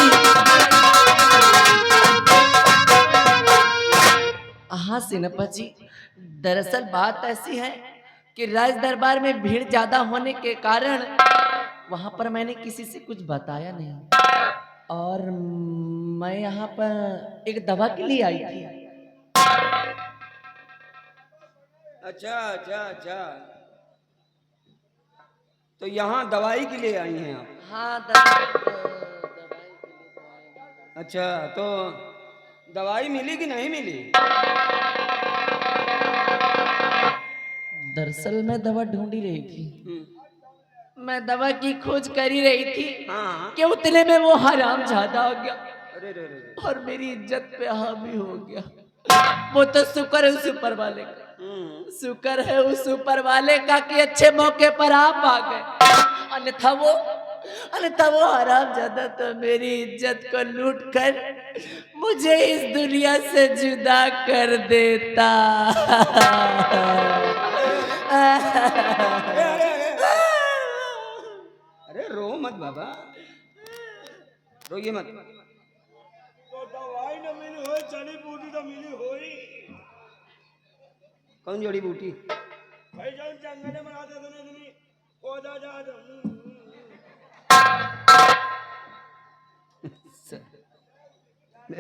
हाँ सिनपा जी, दरअसल बात ऐसी है कि राज दरबार में भीड़ ज्यादा होने के कारण वहां पर मैंने किसी से कुछ बताया नहीं, और मैं यहाँ पर एक दवा के लिए आई थी। अच्छा अच्छा अच्छा, तो यहाँ दवाई के लिए आई हैं आप? हाँ दवाई के लिए। अच्छा, तो दवाई मिली कि नहीं मिली? दरअसल मैं दवा ढूंढ ही रही थी, मैं दवा की खोज कर ही रही थी हाँ। कि उतने में वो हराम ज्यादा हो गया अरे रे रे रे। और मेरी इज्जत पे हावी हो गया। वो तो शुक्र है उस ऊपर वाले का, शुक्र है उस ऊपर वाले का कि अच्छे मौके पर आप आ गए, अन्यथा वो हराम ज्यादा तो मेरी इज्जत को लूट कर मुझे इस दुनिया से जुदा कर देता। अरे रो मत बाबा, रोइए मत। तो दवाई न मिली हो, जड़ी बूटी तो मिली होई। कौन जड़ी बूटी? भाई जान जंगल में आते थे नहीं, पौधा जा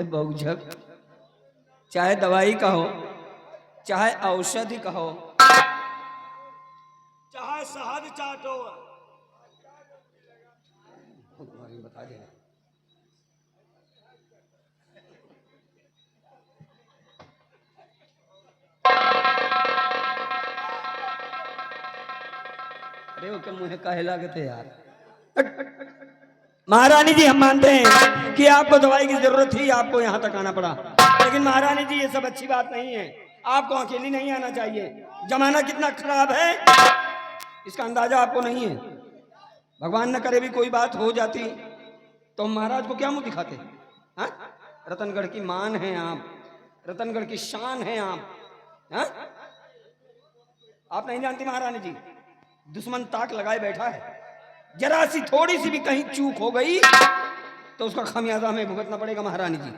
बहुजक, चाहे दवाई का हो चाहे औषधि का हो, चाहे शहद चाटो, बता दे। अरे वो क्या मुझे काहे लागे थे यार। महारानी जी, हम मानते हैं कि आपको दवाई की जरूरत थी, आपको यहाँ तक आना पड़ा, लेकिन महारानी जी ये सब अच्छी बात नहीं है, आपको अकेली नहीं आना चाहिए। जमाना कितना खराब है इसका अंदाजा आपको नहीं है। भगवान न करे भी कोई बात हो जाती तो हम महाराज को क्या मुंह दिखाते? हाँ, रतनगढ़ की मान है आप, रतनगढ़ की शान है आप। हाँ, आप नहीं जानती महारानी जी, दुश्मन ताक लगाए बैठा है, जरा सी थोड़ी सी भी कहीं चूक हो गई तो उसका खामियाजा हमें भुगतना पड़ेगा महारानी जी।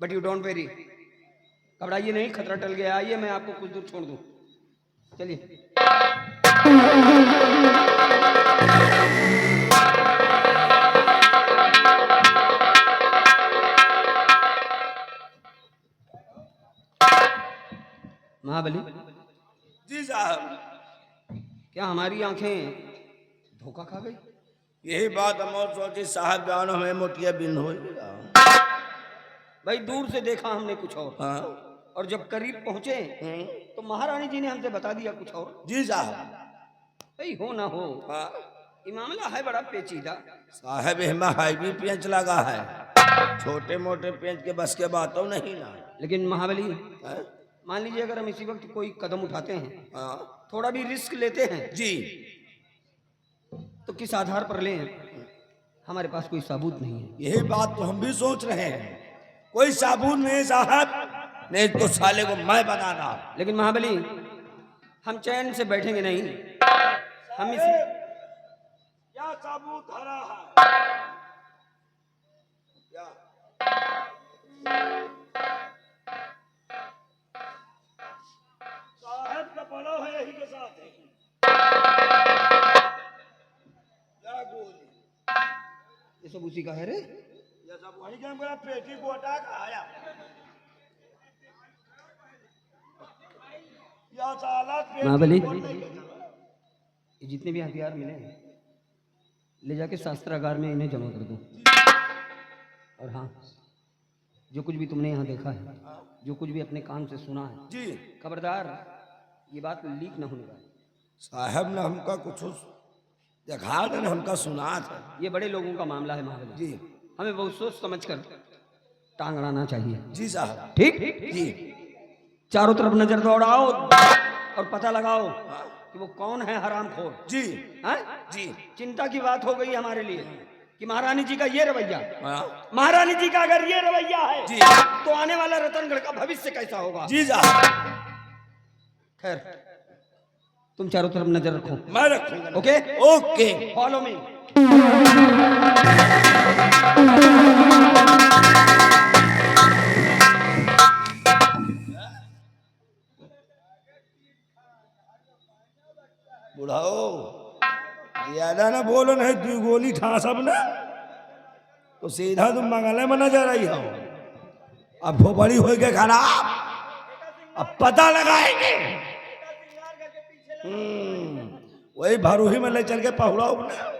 बट यू डोंट वेरी, घबराइए नहीं, खतरा टल गया। आइए मैं आपको कुछ दूर छोड़ दूं, चलिए। महाबली जी साहब, क्या हमारी आंखें धोखा खा गई? यही बात हम और सोची साहब, जानो हमें मोतिया बिन हो। भाई दूर से देखा हमने कुछ और, हाँ और जब करीब पहुंचे तो महारानी जी ने हमसे बता दिया कुछ और। जी साहब। भाई हो ना हो, हाँ ये मामला है बड़ा पेचीदा। साहब, हमें हाईवी पेंच लगा है, छोटे मोटे पेंच के बस के बातों नहीं ना। लेकिन महाबली, हाँ? मान लीजिए अगर हम इसी वक्त कोई कदम उठाते हैं, हाँ थोड़ा भी रिस्क लेते हैं, जी, तो किस आधार पर लें? हमारे पास कोई सबूत नहीं है। यही बात तो हम भी सोच रहे हैं, कोई सबूत नहीं साहब, नहीं तो साले को मैं बता रहा। लेकिन महाबली, हम चैन से बैठेंगे नहीं। हम इस क्या साबुत हरा है? क्या साहब का पड़ा है यही के साथ है। क्या गोली? ये सब उसी का है रे। ये सब वही के मेरा पेटी को हटा के आया। या साला पेटी महाबली, को नहीं लेकर। ये जितने भी हथियार मिले हैं ले जाके शास्त्रागार में इन्हें जमा कर दो। और हाँ, जो कुछ भी तुमने यहाँ देखा है, जो कुछ भी अपने कान से सुना है, जी खबरदार ये बात लीक न होने पाए। साहब ने हमका कुछ देखा था ना, हमका सुना था। ये बड़े लोगों का मामला है महाबली जी हमें बहुत सोच समझ कर टांग अड़ाना चाहिए। जी साहब ठीक जी। चारों तरफ नजर दौड़ाओ और पता लगाओ कि वो कौन है हरामखोर। जी हाँ? जी चिंता की बात हो गई हमारे लिए कि महारानी जी का ये रवैया, हाँ। महारानी जी का अगर ये रवैया है जी। तो आने वाला रतनगढ़ का भविष्य कैसा होगा। जी साहब खैर तुम चारों तरफ नजर रखो। मैं रखूंगा। Okay okay follow me. बुढ़ाओ ज्यादा ना बोलो, नहीं तू गोली ठा सब ना तो सीधा तुम मंगले में न जा रही हो। अब खोपड़ी हो गए खराब, अब पता लगाएंगे। वही भरूही में ले चल के पहुड़ाओ ना,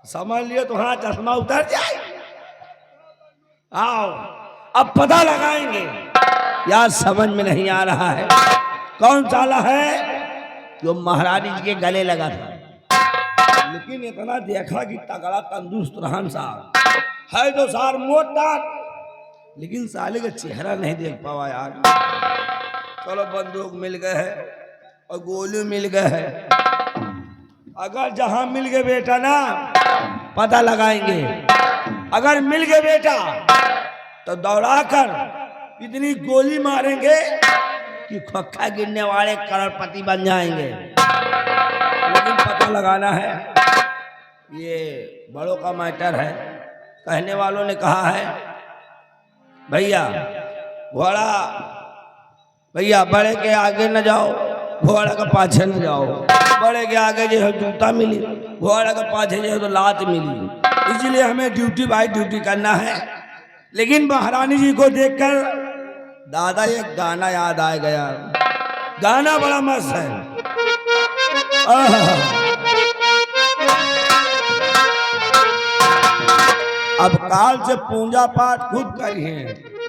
समझ लियो तो हाँ चश्मा उतर जाए। आओ अब पता लगाएंगे। यार समझ में नहीं आ रहा है कौन साला है जो महारानी जी के गले लगा था, लेकिन इतना देखा कि तगड़ा तंदुरुस्त रहन साहब है तो सार मोटा, लेकिन साले का चेहरा नहीं देख पावा यार। चलो बंदूक मिल गए है और गोली मिल गए है। अगर जहां मिल गए बेटा ना पता लगाएंगे। अगर मिल गए बेटा तो दौड़ाकर इतनी गोली मारेंगे कि खोखा गिरने वाले करोड़पति बन जाएंगे। लेकिन पता लगाना है, ये बड़ों का मैटर है। कहने वालों ने कहा है भैया घोड़ा, भैया बड़े के आगे न जाओ, घोड़ा के पाछे न जाओ। बड़े के आगे जो है जूता मिली, घोड़ा के पाछे जो है तो लात मिली। इसलिए हमें ड्यूटी बाय ड्यूटी करना है। लेकिन महारानी जी को देखकर दादा एक गाना याद आ गया। गाना बड़ा मस्त है। अब काल से पूजा पाठ खूब करिए,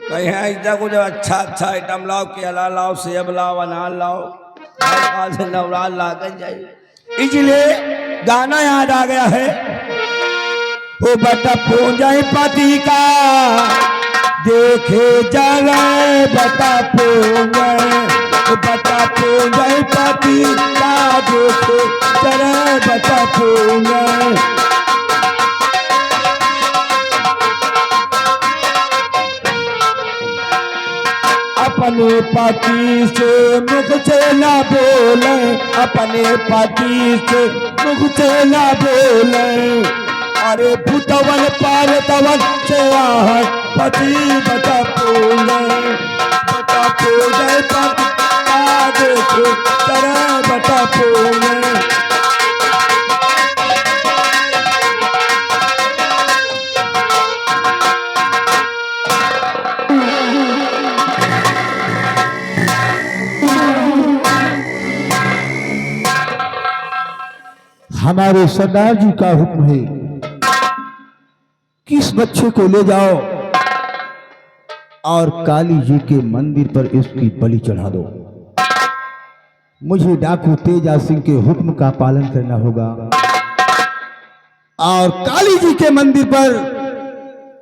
कहीं ऐसा कुछ अच्छा अच्छा आइटम लाओ, केला लाओ, सेब लाओ, अनार लाओ, काल से नवराल ला कर जाइए। इसलिए गाना याद आ गया है। ओ बता पूजा पति का देखे जरा, बता पूजा, बता पूजा पति का देखे जरा, बता पूजा। अपने पति से मुख से ना बोले, अपने पति से मुख से ना बोले। अरे भूतवन पारतवन से आए पति बता पूजे, बता पूजे पति का देखो तरह बता पूजे। हमारे सरदार जी का हुक्म है कि इस बच्चे को ले जाओ और काली जी के मंदिर पर इसकी बलि चढ़ा दो। मुझे डाकू तेजा सिंह के हुक्म का पालन करना होगा और काली जी के मंदिर पर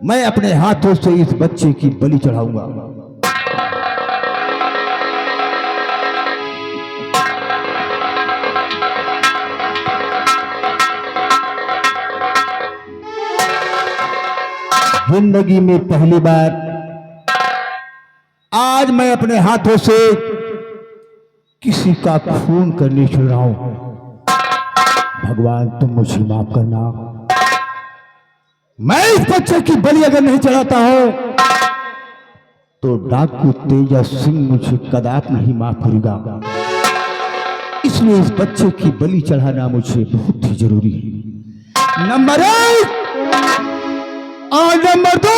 मैं अपने हाथों से इस बच्चे की बलि चढ़ाऊंगा। जिंदगी में पहली बार आज मैं अपने हाथों से किसी का खून करने चल रहा हूं। भगवान तुम मुझे माफ करना। मैं इस बच्चे की बलि अगर नहीं चढ़ाता हूं तो डाकू तेजा सिंह मुझे कदापि नहीं माफ करेगा। इसलिए इस बच्चे की बलि चढ़ाना मुझे बहुत ही जरूरी है। नंबर 1 और नंबर 2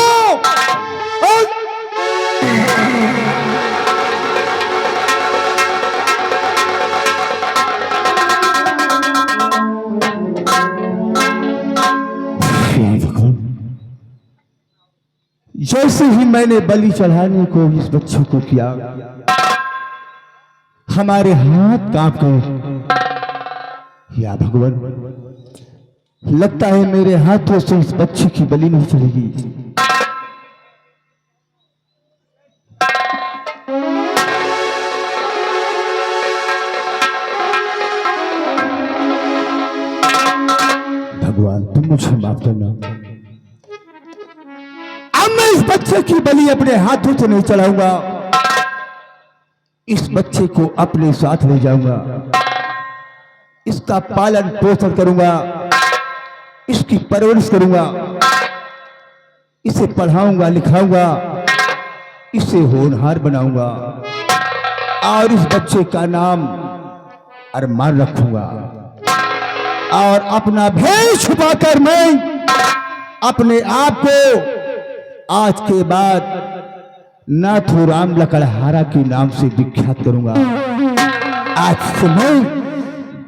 जैसे ही मैंने बलि चढ़ाने को इस बच्चे को किया, हमारे हाथ कांप गए। या भगवान, लगता है मेरे हाथों से इस बच्चे की बलि नहीं चलेगी। भगवान तुम मुझे माफ करना। अब मैं इस बच्चे की बलि अपने हाथों से नहीं चढ़ाऊंगा। इस बच्चे को अपने साथ ले जाऊंगा, इसका पालन पोषण करूंगा, इसकी परवरिश करूंगा, इसे पढ़ाऊंगा लिखाऊंगा, इसे होनहार बनाऊंगा और इस बच्चे का नाम अरमान रखूंगा। और अपना भेद छुपाकर मैं अपने आप को आज के बाद नाथूराम लकड़हारा के नाम से विख्यात करूंगा। आज से मैं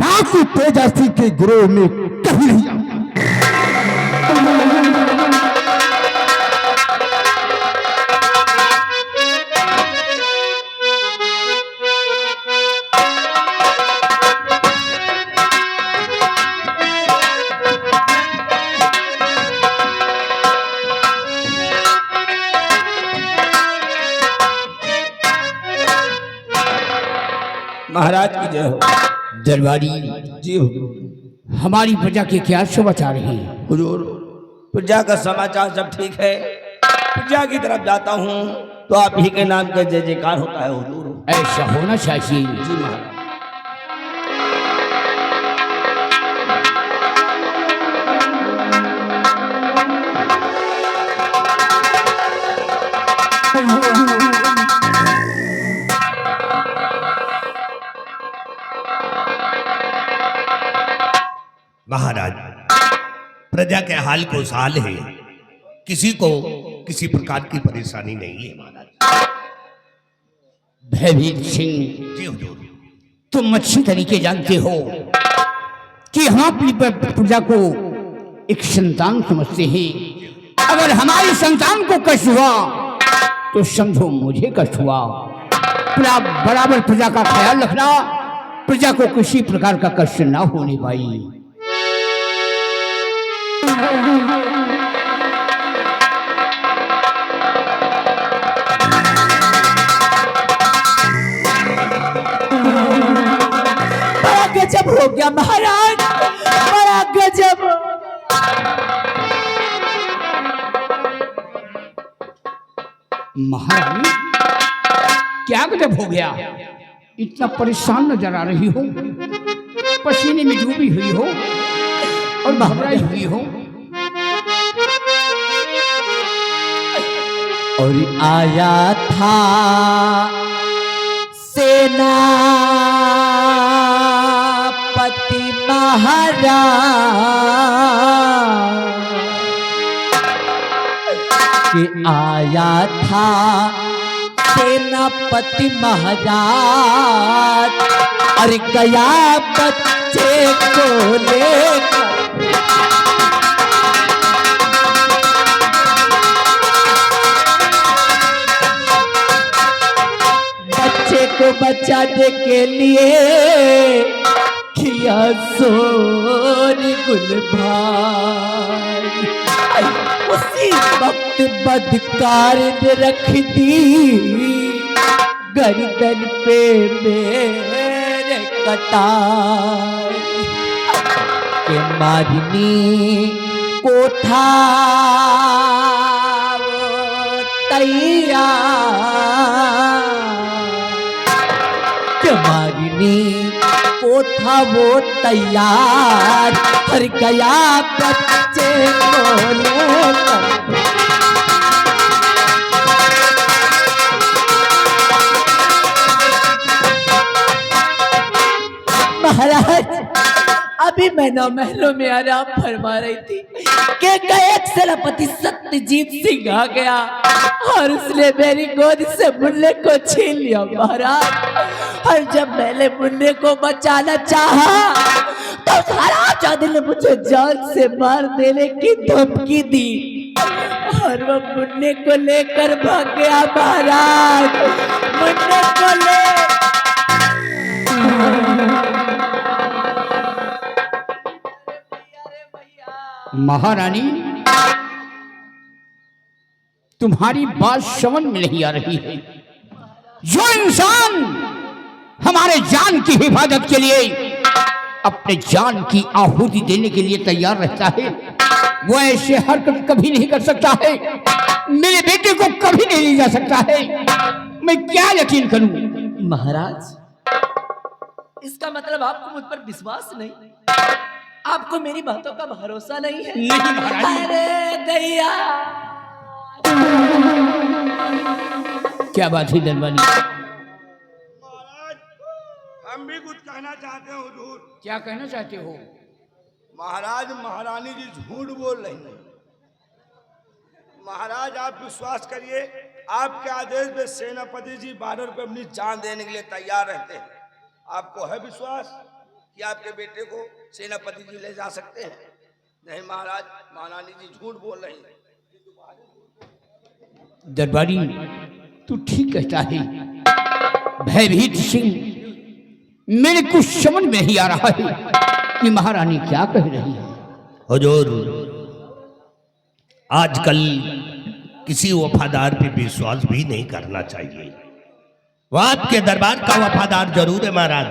डाकू तेजा सिंह के गिरोह में कहीं नहीं आऊंगा। महाराज की जय हो। दरबारी जी हुजूर। हमारी प्रजा के क्या समाचार हैं? हुजूर, प्रजा का समाचार सब ठीक है। प्रजा की तरफ जाता हूँ तो आप ही के नाम का जय जयकार होता है हुजूर। ऐसा होना चाहिए। जी महाराज। महाराज, प्रजा के हाल को साल है, किसी को किसी प्रकार की परेशानी नहीं है महाराज। भयभीत सिंह, जी हुजूर। तुम अच्छी तरीके जानते हो कि हम अपनी प्रजा को एक संतान समझते हैं। अगर हमारी संतान को कष्ट हुआ तो समझो मुझे कष्ट हुआ। बराबर प्रजा का ख्याल रखना, प्रजा को किसी प्रकार का कष्ट ना होने पाई। बड़ा गजब हो गया महाराज, बड़ा गजब। महारानी, क्या गजब हो गया? इतना परेशान नजर आ रही हो, पसीने में डूबी हुई हो और घबराई हुई हो। और आया था सेनापति महाराज कि आया था सेनापति महाराज और गया बच्चे को लेकर। बच्चे को बचाने के लिए किया सोर गुल भाई। उसी वक्त बदकार ने रख दी गर्दन पे मेरे कटार के मारनी को था वो तैयार। के मारनी था वो तैयार, हर गया बच्चे को लेकर। महाराज अभी मैं नौ महलों में आराम फरमा रही थी कि एक सेनापति सत्यजीत सिंह आ गया और उसने मेरी गोद से मुन्ने को छीन लिया महाराज। और जब मैंने मुन्ने को बचाना चाहा तो महाराज ने मुझे जान से मार देने की धमकी दी और वो मुन्ने को लेकर भाग गया महाराज। मुन्ने को ले महारानी, तुम्हारी बात समझ में नहीं आ रही है। जो इंसान हमारे जान की हिफाजत के लिए अपने जान की आहुति देने के लिए तैयार रहता है, वो ऐसे हरकत कभी नहीं कर सकता है। मेरे बेटे को कभी नहीं ले जा सकता है। मैं क्या यकीन करूं? महाराज इसका मतलब आपको मुझ पर विश्वास नहीं, आपको मेरी बातों का भरोसा नहीं है? नहीं महाराज। अरे दैया, क्या बात है दरबारी? महाराज हम भी कुछ कहना चाहते हैं हुजूर। क्या कहना चाहते हो? महाराज महारानी जी झूठ बोल रही हैं। महाराज आप विश्वास करिए, आपके आदेश पे सेनापति जी बॉर्डर पे अपनी जान देने के लिए तैयार रहते हैं। आपको है विश्वास कि आपके बेटे को सेनापति जी ले जा सकते हैं? नहीं महाराज, महारानी जी झूठ बोल रही हैं। दरबारी तू ठीक कहता है। भयभीत सिंह, मेरे कुछ समझ में नहीं आ रहा है कि महारानी क्या कह रही है। हुजूर, आजकल किसी वफादार पे विश्वास भी नहीं करना चाहिए। वो आपके दरबार का वफादार जरूर है महाराज,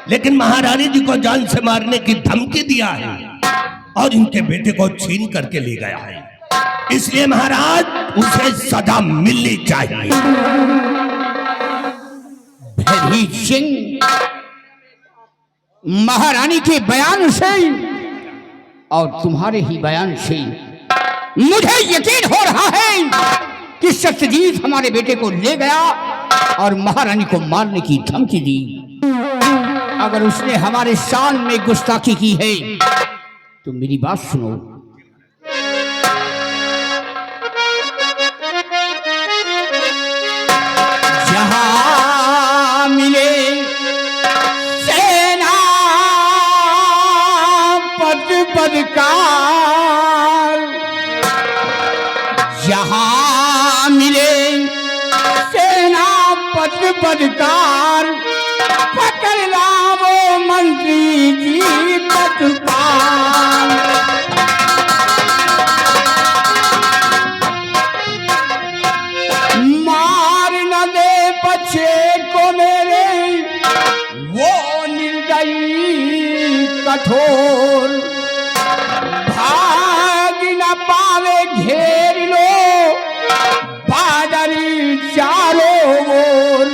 लेकिन महारानी जी को जान से मारने की धमकी दिया है और इनके बेटे को छीन करके ले गया है। इसलिए महाराज उसे सजा मिलनी चाहिए। भयभीत सिंह, महारानी के बयान से और तुम्हारे ही बयान से मुझे यकीन हो रहा है कि सत्यजीत हमारे बेटे को ले गया और महारानी को मारने की धमकी दी। अगर उसने हमारे शान में गुस्ताखी की है तो मेरी बात सुनो। जहां मिले सेना पद पदकार, जहां मिले सेना पद पदकार, पकड़ना वो मंत्री जी तत्काल। मार न दे बच्चे को मेरे वो निर्दयी कठोर, भाग न पावे घेर लो बादरी चारों ओर।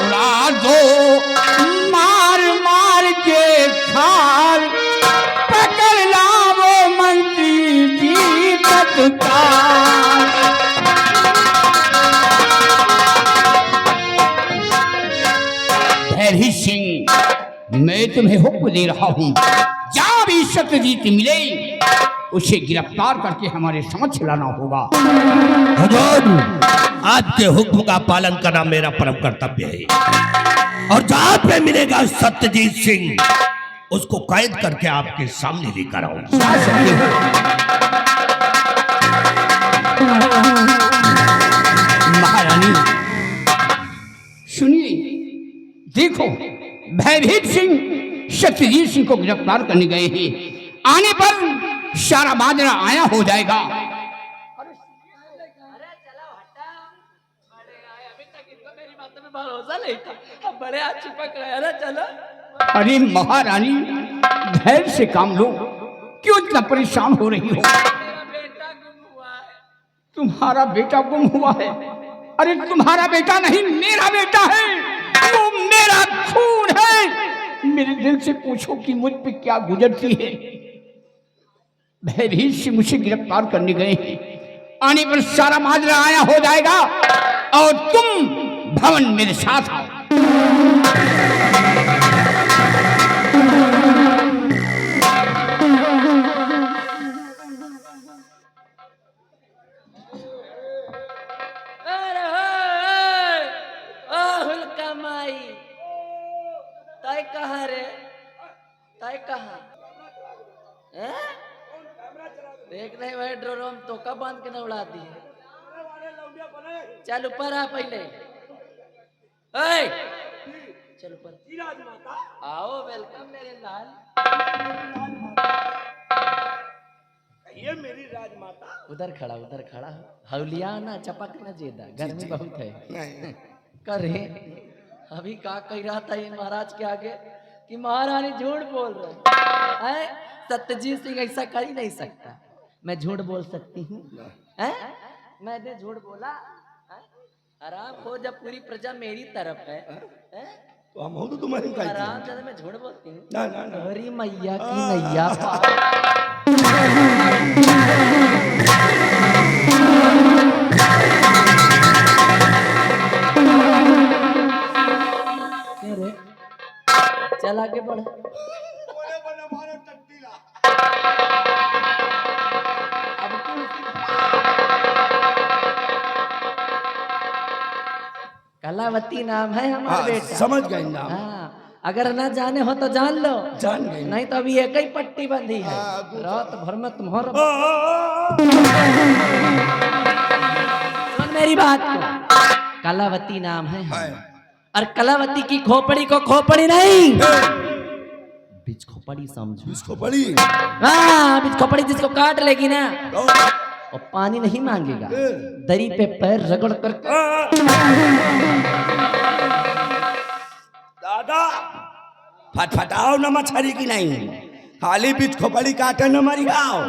उड़ा दो मार मार के खाल, पकड़ लाओ मंत्री जी तत्काल। भयभीत सिंह, मैं तुम्हें हुक्म दे रहा हूं, जहां भी सत्यजीत मिले उसे गिरफ्तार करके हमारे समक्ष लाना होगा। हुजूर, आपके हुक्म का पालन करना मेरा परम कर्तव्य है और जहां पे मिलेगा सत्यजीत सिंह उसको कैद करके आपके सामने लेकर आऊंगा। महारानी सुनिए, देखो भयभीत सिंह सत्यजीत सिंह को गिरफ्तार करने गए हैं। आने पर सारा माजरा आया हो जाएगा। भरोसा नहीं था, अब बड़े आज चिपक रहे हैं ना। चलो अरे महारानी, धैर्य से काम लो, क्यों इतना परेशान हो रही हो? मेरा बेटा गुम हुआ है। तुम्हारा बेटा गुम हुआ है? अरे तुम्हारा बेटा नहीं, मेरा बेटा है, वो मेरा मेरा खून है। मेरे दिल से पूछो कि मुझ पे क्या गुजरती है। भयभीत से मुझे गिरफ्तार करने गए हैं। आने पर सारा माजरा आया हो जाएगा और तुम भवन मेरे साथ आओ। अरे हुलका माई, तय कहाँ रे? तय कहाँ? देख रहे भाई ड्रोन तो कब बांध के न उड़ा दिए। चल ऊपर आ पहले। ए, चल ऊपर। आओ, वेलकम मेरे लाल। ये मेरी राजमाता। उधर खड़ा हौलिया ना चपक ना जेदा, गर्मी बहुत है। नहीं करे अभी का कह रहा था ये महाराज के आगे कि महारानी झूठ बोल रहे हैं। सत्यजीत सिंह ऐसा कर ही नहीं सकता। मैं झूठ बोल सकती हूँ? मैंने झूठ बोला? आराम हो, जब पूरी प्रजा मेरी तरफ है। तो हम हो तो तुम्हारी का आराम से मैं झूठ बोलती हूँ। ना ना ना हरी मैया की नैया पार। क्या रे? चल आगे बढ़। अब कलावती नाम है हमारा बेटा। समझ गए नाम। हाँ, अगर ना जाने हो तो जान लो। जान गए। नहीं तो अभी एक ही पट्टी बंधी है। रात भर में तुम्हारा सुन मेरी बात को। कलावती नाम है और कलावती की खोपड़ी को खोपड़ी नहीं, बीच खोपड़ी समझो। इसको बड़ी हाँ, बीच खोपड़ी जिसको काट लेगी ना और पानी नहीं मांगेगा, दरी पे पैर रगड़ कर। दादा फटफटाओ न मछली की नहीं, खाली बीच खोपड़ी काटे न मरियाओ।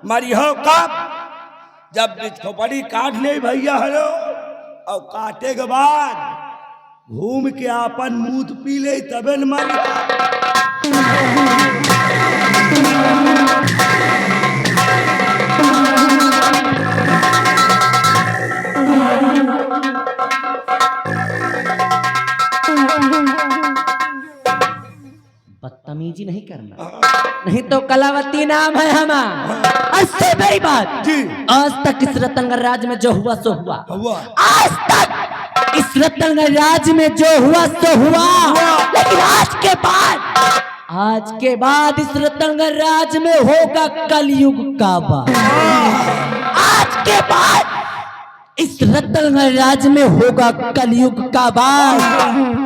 मरियो कब? जब बीच खोपड़ी काट ले भैया हेलो, और काटे के बाद घूम के अपन मूत पी ले तबे न मरिया। बदतमीजी नहीं करना, नहीं तो कलावती नाम है हमारा। अच्छे मेरी बात जी। आज तक इस रतनगर राज में जो हुआ सो हुआ। हुआ आज तक इस रतनगर राज में जो हुआ सो हुआ। लेकिन आज के बाद इस रतनगर राज में होगा कलयुग का वार। आज के बाद इस रतनगर राज में होगा कलयुग का वार,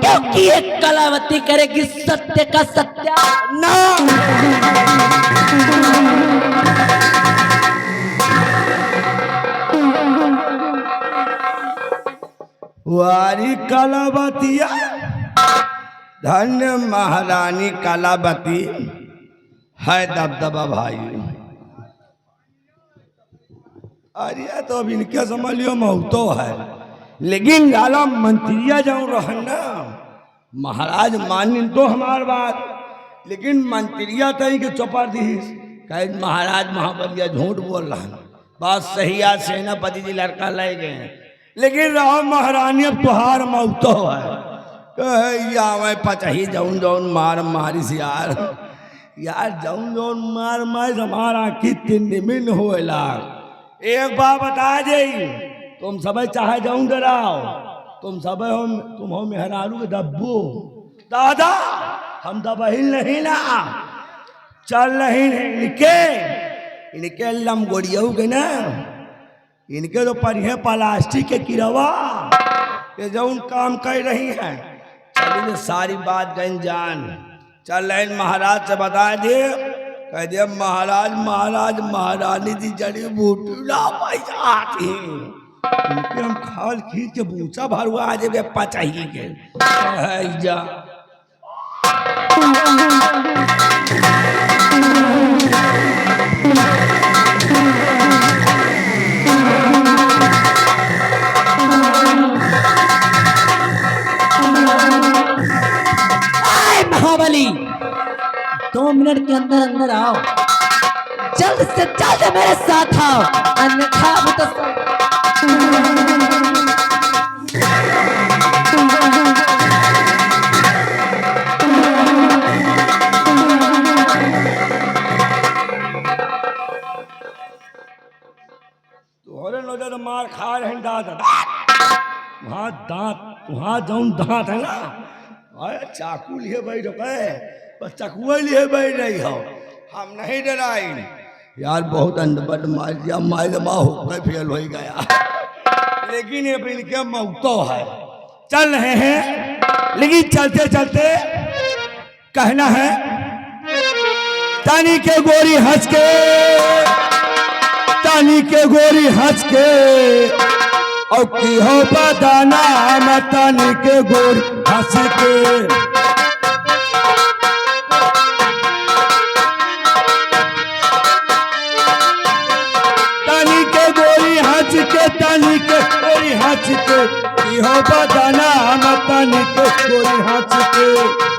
क्योंकि एक कलावती करेगी सत्य का सत्या। वारी कलावतिया, धन्य महारानी कलावती है दबदबा भाई। अरे तो अब इनके समझ लियो मौतो है, लेकिन लाला मंत्रिया जाऊं रहना महाराज मान तो हमार बात, लेकिन मंत्रिया तई के चौपर दी कहे महाराज महाबलिया झूठ बोल रहा। बात सही है, सेनापति जी लड़का ले गए, लेकिन राम महारानी अब तुहार मौतो है। मैं पचही जाऊं जौन मार मारिस यार, यार जाऊं जौन मार मारिस हमारा की तिन होएला। एक बात बता जाई, तुम सब चाहे जाऊं डराओ, तुम सब हो, तुम हो मेहरारू के डब्बू। दादा हम दबहिल नहीं ना, चल नहीं इनके लमगोड़ियों के ना, इनके तो पढ़े प्लास्टिक के किरवा ये जो काम कर रही हैं। चलिए सारी बात गई जान, चल रहे महाराज से बता दे, कह दे महाराज महाराज महारानी जी जड़ी बूटी ला आती इनके हम खाल खींच के बूचा भरुआ आ जाए पचाइए के जा। बाहुबली 2 मिनट के अंदर अंदर आओ, जल्द से जल्द मेरे साथ आओ, अन्यथा वो तो तोहरे नजर मार खा रहे हैं दांत वहाँ जौन दांत है ना, अरे चाकू लिए बैठ रहे, बस चाकुआ लिए बैठ रही हो, हम नहीं डराई यार। बहुत अंडबड मार दिया, माइलमा होकर फेल हो गया, लेकिन ये फिर क्या मौतो है। चल रहे हैं, लेकिन चलते चलते कहना है तानी के गोरी हंस के, तानी के गोरी हंस के, और की हो बदाना तानी के गोरी हंस के। तानी के गोरी हंस के, तानी के गोरी हंस के, की हो बदाना तानी के गोरी हंस के।